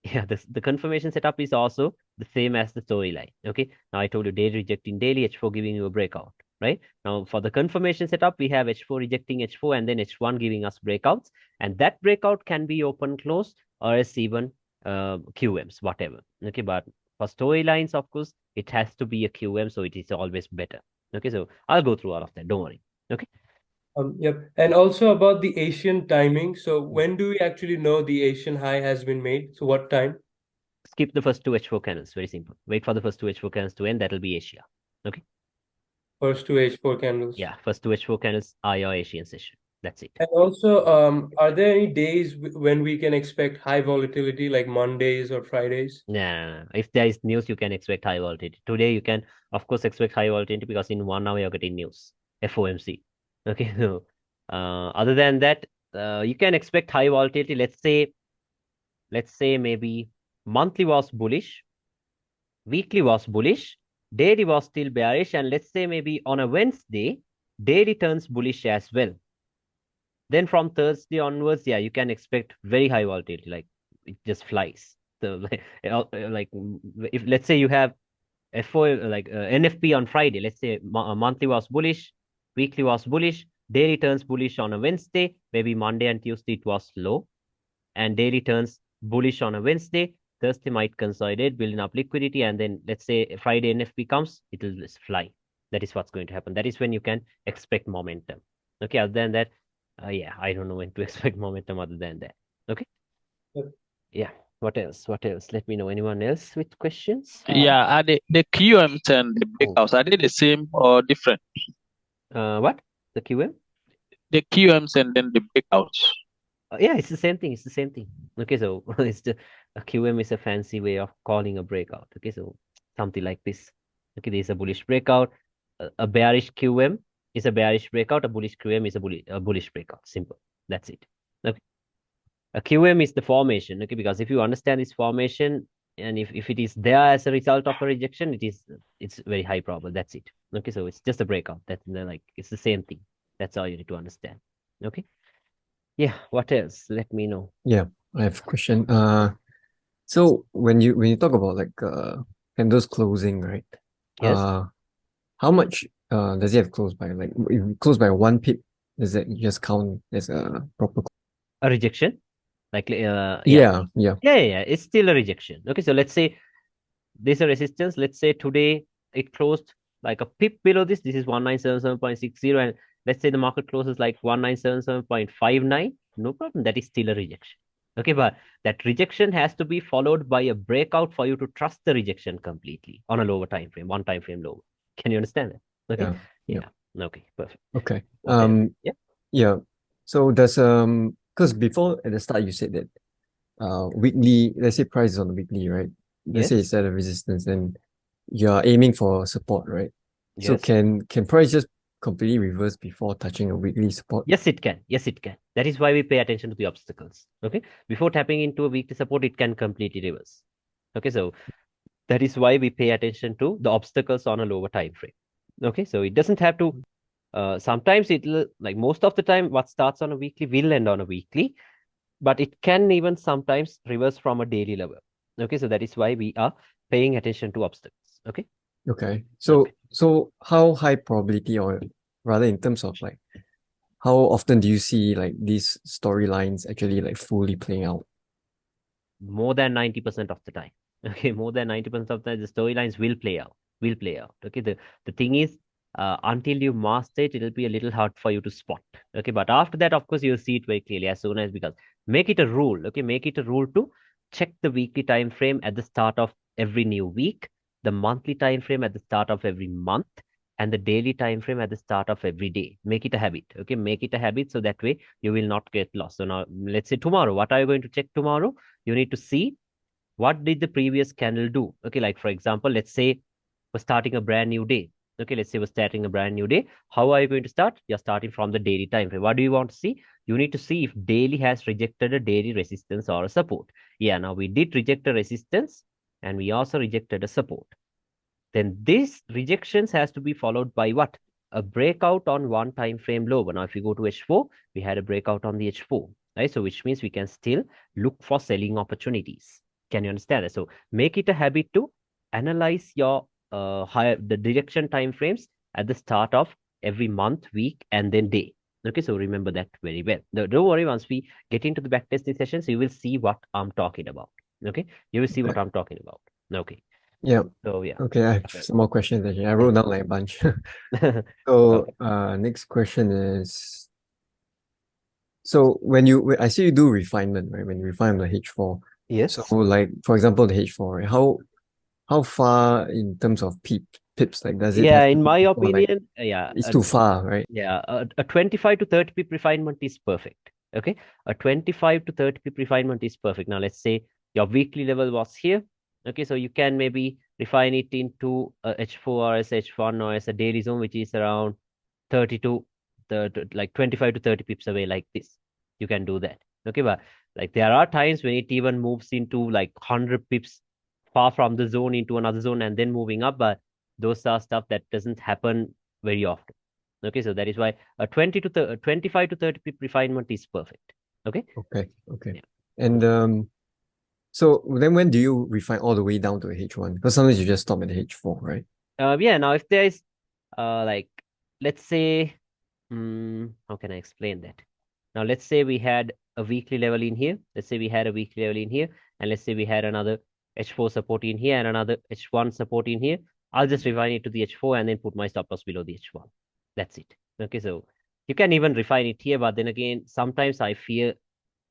yeah, the confirmation setup is also the same as the storyline. Okay, now I told you day rejecting daily, H4 giving you a breakout. Right now, for the confirmation setup, we have H4 rejecting H4 and then H1 giving us breakouts, and that breakout can be open close or else even QMs, whatever. Okay, but for storylines, of course, it has to be a QM, so it is always better. Okay, so I'll go through all of that. Don't worry. Okay.
Yep. And also about the Asian timing. So when do we actually know the Asian high has been made? So what time?
Skip the first two H4 candles. Very simple. Wait for the first two H4 candles to end. That'll be Asia. Okay.
First two H4 candles.
Yeah, first two H4 candles are your Asian session. That's it.
And also, are there any days when we can expect high volatility, like Mondays or Fridays?
Nah, if there is news, you can expect high volatility. Today, you can, of course, expect high volatility because in 1 hour you're getting news, FOMC. Okay, so other than that, you can expect high volatility. Let's say maybe monthly was bullish, weekly was bullish, daily was still bearish, and let's say maybe on a Wednesday, daily turns bullish as well. Then from Thursday onwards, yeah, you can expect very high volatility, like it just flies. So like if let's say you have FO like NFP on Friday, let's say monthly was bullish, weekly was bullish, daily turns bullish on a Wednesday, maybe Monday and Tuesday it was low, and daily turns bullish on a Wednesday. Thursday might consolidate, building up liquidity, and then let's say Friday NFP comes, it will just fly. That is what's going to happen. That is when you can expect momentum. Okay, other than that, yeah, I don't know when to expect momentum other than that. Okay,
Yep.
yeah. What else? What else? Let me know. Anyone else with questions?
Yeah, are the QMs and the
Oh,
breakouts, are they the same or different?
what? The QM?
The QMs and then the breakouts.
Yeah, it's the same thing. It's the same thing. Okay, so it's the a QM is a fancy way of calling a breakout. Okay, so something like this. Okay, there's a bullish breakout. A bearish QM is a bearish breakout. A bullish QM is a bullish breakout. Simple. That's it. Okay. A QM is the formation. Okay, because if you understand this formation, and if it is there as a result of a rejection, it's very high probable. That's it. Okay, so it's just a breakout. That's like it's the same thing. That's all you need to understand. Okay. Yeah, what else? Let me know.
Yeah, I have a question. So when you talk about like candles closing, right?
Yes,
How much does it have closed by? Like if you close by 1 pip, does that just count as a proper?
a rejection. Like yeah.
Yeah, yeah,
Yeah. It's still a rejection. Okay, so let's say there's a resistance. Let's say today it closed like a pip below this. This is 1977.60, and let's say the market closes like 1977.59. No problem. That is still a rejection. Okay, but that rejection has to be followed by a breakout for you to trust the rejection completely on a lower time frame, one time frame lower. Can you understand that? Okay.
yeah, yeah.
Yeah. Okay, perfect.
Okay.
What else? Yeah.
Yeah. So does because before at the start you said that weekly, let's say price is on the weekly, right? Let's say
Yes.
it's at a resistance and you're aiming for support, right? So
Yes.
can price just completely reverse before touching a weekly support?
Yes, it can. Yes, it can. That is why we pay attention to the obstacles. Okay. Before tapping into a weekly support, it can completely reverse. Okay. So that is why we pay attention to the obstacles on a lower time frame. Okay. So it doesn't have to, sometimes it'll, like most of the time, what starts on a weekly will end on a weekly, but it can even sometimes reverse from a daily level. Okay. So that is why we are paying attention to obstacles. Okay.
Okay.
Okay.
So how high probability, or rather in terms of like how often do you see like these storylines actually like fully playing out?
More than 90% of the time. Okay, more than 90% of the time, the storylines will play out. Will play out. Okay, the thing is, until you master it, it'll be a little hard for you to spot. Okay, but after that, of course, you'll see it very clearly as soon as because make it a rule. Okay, make it a rule to check the weekly time frame at the start of every new week, the monthly time frame at the start of every month, and the daily time frame at the start of every day. Make it a habit. Okay, make it a habit so that way you will not get lost. So now, let's say tomorrow, what are you going to check tomorrow? You need to see what did the previous candle do. Okay, like for example, let's say we're starting a brand new day. Okay, let's say we're starting a brand new day. How are you going to start? You're starting from the daily time frame. What do you want to see? You need to see if daily has rejected a daily resistance or a support. Yeah, now we did reject a resistance and we also rejected a support. Then this rejections has to be followed by what? A breakout on one time frame low. Now, if you go to H4, we had a breakout on the H4, right? So which means we can still look for selling opportunities. Can you understand that? So make it a habit to analyze your the direction time frames at the start of every month, week, and then day. Okay, so remember that very well. Don't worry, once we get into the backtesting sessions, you will see what I'm talking about. Okay, you will see what
Okay.
I'm talking about. Okay,
Yeah.
so yeah.
Okay, I have some more questions actually. I wrote down like a bunch.
Okay.
So next question is, so I see you do refinement, right? When you refine the H4.
Yes.
So like for example the H4, right? How far in terms of peak pips? Like, does it
Yeah,
have to
in
be
my
more like
opinion, yeah,
it's too far, right?
yeah, a 25 to 30 pip refinement is perfect. Okay, a 25 to 30 pip refinement is perfect. Now, let's say your weekly level was here. Okay, so you can maybe refine it into a H4 or as H1 or as a daily zone, which is around 30 to like 25 to 30 pips away, like this. You can do that. Okay, but like there are times when it even moves into like 100 pips far from the zone into another zone and then moving up, but those are stuff that doesn't happen very often. Okay, so that is why a 25 to 30 pip refinement is perfect. Okay.
Okay.
Yeah.
And so then when do you refine all the way down to H1? Because sometimes you just stop at H4, right?
Yeah. Now, if there is like, let's say, how can I explain that? Now, let's say we had a weekly level in here. Let's say we had a weekly level in here, and let's say we had another H4 support in here and another H1 support in here. I'll just refine it to the H4 and then put my stop loss below the H1. That's it. Okay, so you can even refine it here, but then again, sometimes I fear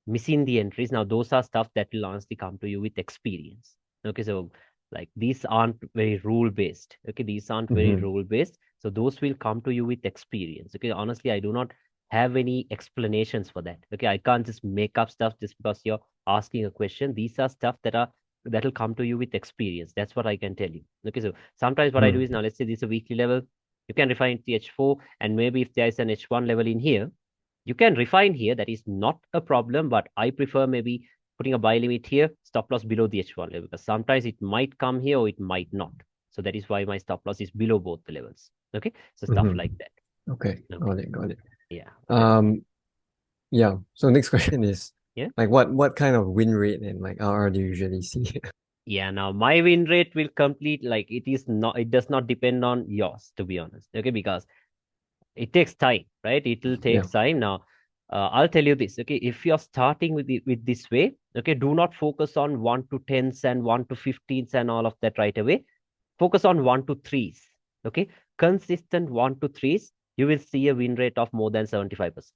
missing the entries. Now, those are stuff that will honestly come to you with experience. Okay, so like these aren't very rule based. Okay, these aren't very rule based. So those will come to you with experience. Okay, honestly, I do not have any explanations for that. Okay, I can't just make up stuff just because you're asking a question. These are stuff that will come to you with experience. That's what I can tell you. Okay, so sometimes what I do is now let's say this is a weekly level. You can refine the H4, and maybe if there is an H1 level in here, you can refine here. That is not a problem, but I prefer maybe putting a buy limit here, stop loss below the H1 level, because sometimes it might come here or it might not. So that is why my stop loss is below both the levels. Okay, so stuff like that.
Okay, got it.
Yeah.
Yeah. So next question is,
Yeah.
like what kind of win rate and like RR do you usually see?
Yeah, now my win rate will complete like it does not depend on yours, to be honest. Okay, because it takes time, right? It will take time. Now, I'll tell you this. Okay, if you're starting with this way, okay, do not focus on 1 to 10s and 1 to 15s and all of that right away. Focus on 1 to 3s. Okay, consistent 1 to 3s. You will see a win rate of more than 75%.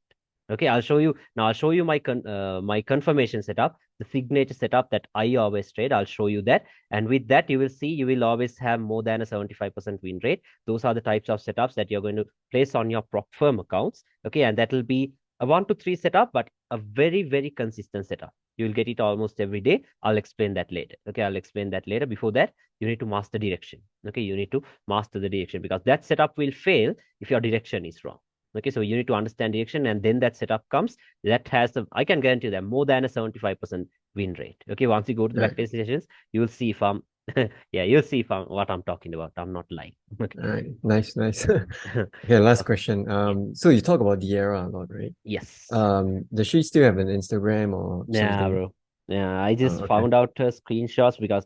Okay, I'll show you now. I'll show you my confirmation setup, the signature setup that I always trade. I'll show you that, and with that, you will see you will always have more than a 75% win rate. Those are the types of setups that you're going to place on your prop firm accounts. Okay, and that will be a 1 to 3 setup, but a very consistent setup. You'll get it almost every day. I'll explain that later. Okay, I'll explain that later. Before that, you need to master direction. Okay, you need to master the direction, because that setup will fail if your direction is wrong. Okay, so you need to understand direction, and then that setup comes. That has I can guarantee that more than a 75% win rate. Okay, once you go to the backtest sessions, you will see if I'm yeah, you'll see if what I'm talking about. I'm not lying. Okay.
All right, nice. Okay, last question. So you talk about Diera a lot, right?
Yes.
Does she still have an Instagram or
Nah,
something?
bro. Yeah, I just
okay.
found out her screenshots because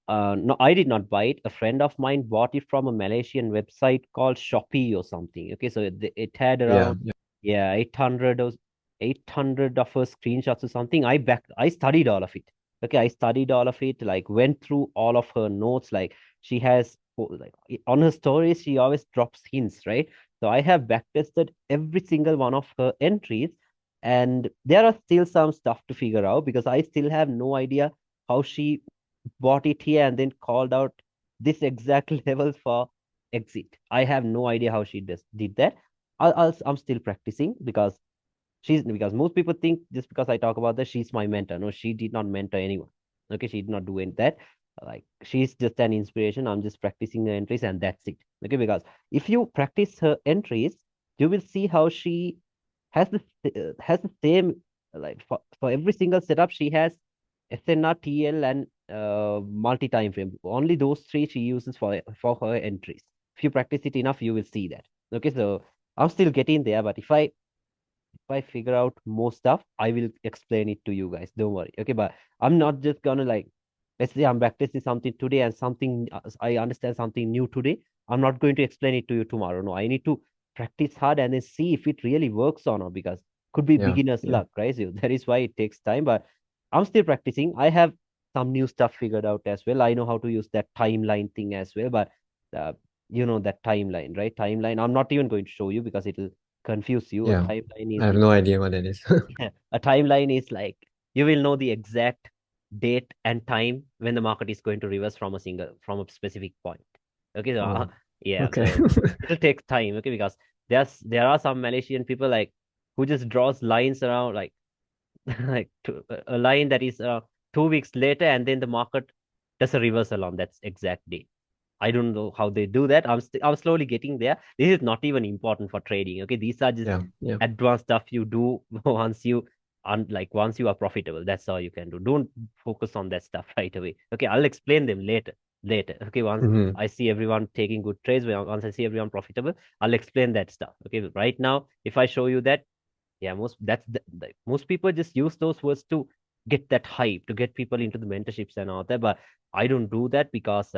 no, I did not buy it. A friend of mine bought it from a Malaysian website called Shopee or something. Okay, so it had around 800 or 800 of her screenshots or something. I studied all of it. Okay, I studied all of it, like went through all of her notes. Like she has like on her stories, she always drops hints, right? So I have backtested every single one of her entries, and there are still some stuff to figure out because I still have no idea how she bought it here and then called out this exact level for exit. I have no idea how she did that. I'm still practicing because most people think just because I talk about that, she's my mentor. No, she did not mentor anyone. Okay, she did not do any that. Like she's just an inspiration. I'm just practicing her entries and that's it. Okay, because if you practice her entries, you will see how she has the same like for every single setup she has SNR, TL, and multi time frame. Only those three she uses for her entries. If you practice it enough, you will see that. Okay, so I'm still getting there, but if I figure out more stuff, I will explain it to you guys. Don't worry. Okay, but I'm not just gonna like, let's say I'm practicing something today and something I understand something new today. I'm not going to explain it to you tomorrow. No, I need to practice hard and then see if it really works or not, because could be beginner's luck, right? So that is why it takes time. But I'm still practicing. I have some new stuff figured out as well. I know how to use that timeline thing as well, but uh, that timeline, right? Timeline. I'm not even going to show you because it'll confuse you. A timeline
I
is
have no idea what that is.
a timeline is like you will know the exact date and time when the market is going to reverse from a specific point. Okay, so
Oh,
yeah,
okay.
so it'll take time. Okay, because there are some Malaysian people like who just draws lines around like like a line that is 2 weeks later, and then the market does a reversal on that exact day. I don't know how they do that. I'm slowly getting there. This is not even important for trading. Okay, these are just
Yeah.
advanced stuff you do once you are profitable. That's all you can do. Don't focus on that stuff right away. Okay, I'll explain them later. Later. Okay, once
Mm-hmm.
I see everyone taking good trades, once I see everyone profitable, I'll explain that stuff. Okay, right now, if I show you that, yeah, most people just use those words to get that hype, to get people into the mentorships and all that. But I don't do that because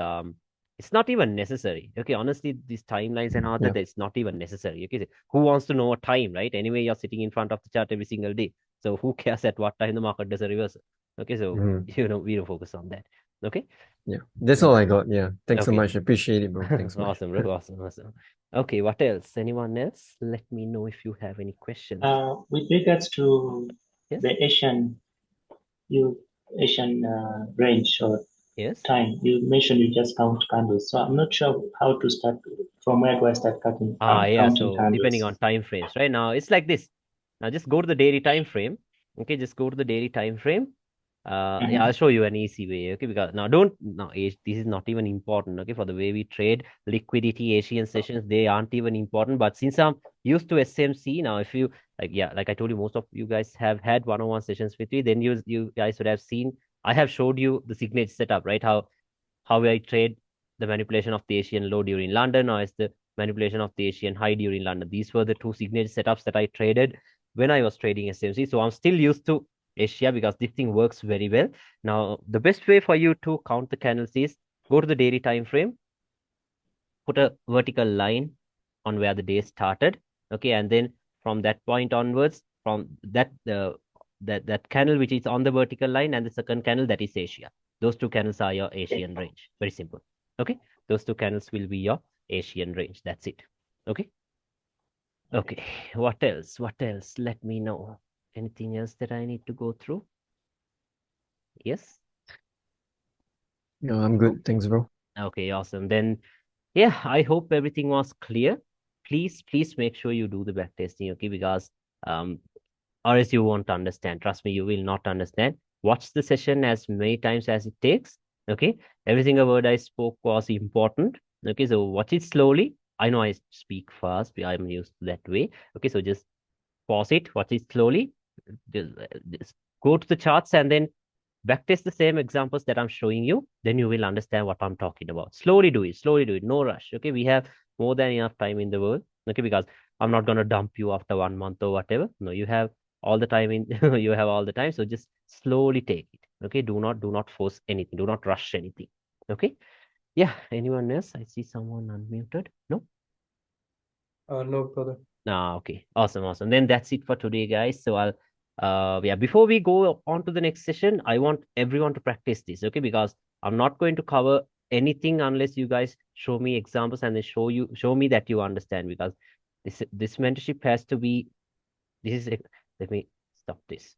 it's not even necessary. Okay, honestly, these timelines and all that,
Yeah.
it's not even necessary. Okay, who wants to know a time, right? Anyway, you're sitting in front of the chart every single day. So who cares at what time the market does a reversal? Okay, so
Mm-hmm.
we don't focus on that. Okay.
Yeah. That's all I got. Yeah. Thanks so
Okay.
much. Appreciate it, bro. Thanks so much.
Awesome, bro. Awesome. Okay, what else? Anyone else? Let me know if you have any questions.
With regards to
Yes.
the you Asian range or
Yes.
time, you mentioned you just count candles. So I'm not sure how to start. From where do I start
Yeah.
counting
So depending
candles?
on time frames, right now it's like this. Now just go to the daily time frame. Okay, just go to the daily time frame. Yeah, I'll
Mhm.
show you an easy way. Okay, because now don't now this is not even important. Okay, for the way we trade liquidity Asian sessions, they aren't even important. But since I'm used to SMC now, if you like I told you, most of you guys have had one-on-one sessions with me. Then you guys would have seen I have showed you the signature setup, right? How I trade the manipulation of the Asian low during London, or as the manipulation of the Asian high during London. These were the two signature setups that I traded when I was trading SMC. So I'm still used to Asia because this thing works very well. Now, the best way for you to count the candles is go to the daily time frame, put a vertical line on where the day started. Okay, and then from that point onwards, from that candle which is on the vertical line and the second candle that is Asia. Those two candles are your Asian range. Very simple. Okay, those two candles will be your Asian range. That's it. Okay. Okay. What else? What else? Let me know. Anything else that I need to go through? Yes.
No, I'm good. Thanks, bro.
Okay. Awesome. Then yeah, I hope everything was clear. Please make sure you do the back testing, okay? Because or else you won't understand. Trust me, you will not understand. Watch the session as many times as it takes. Okay. Every single word I spoke was important. Okay, so watch it slowly. I know I speak fast, but I'm used to that way. Okay, so just pause it, watch it slowly. Just go to the charts and then backtest the same examples that I'm showing you, then you will understand what I'm talking about. Slowly do it, no rush. Okay, we have more than enough time in the world. Okay, because I'm not gonna dump you after 1 month or whatever. No, you have all the time in you have all the time. So just slowly take it. Okay, do not force anything, do not rush anything. Okay. Yeah, anyone else? I see someone unmuted. No?
No, brother.
Okay. Awesome. Then that's it for today, guys. So yeah, before we go on to the next session, I want everyone to practice this, okay? Because I'm not going to cover anything unless you guys show me examples and then show me that you understand. Because this mentorship has to be, let me stop this.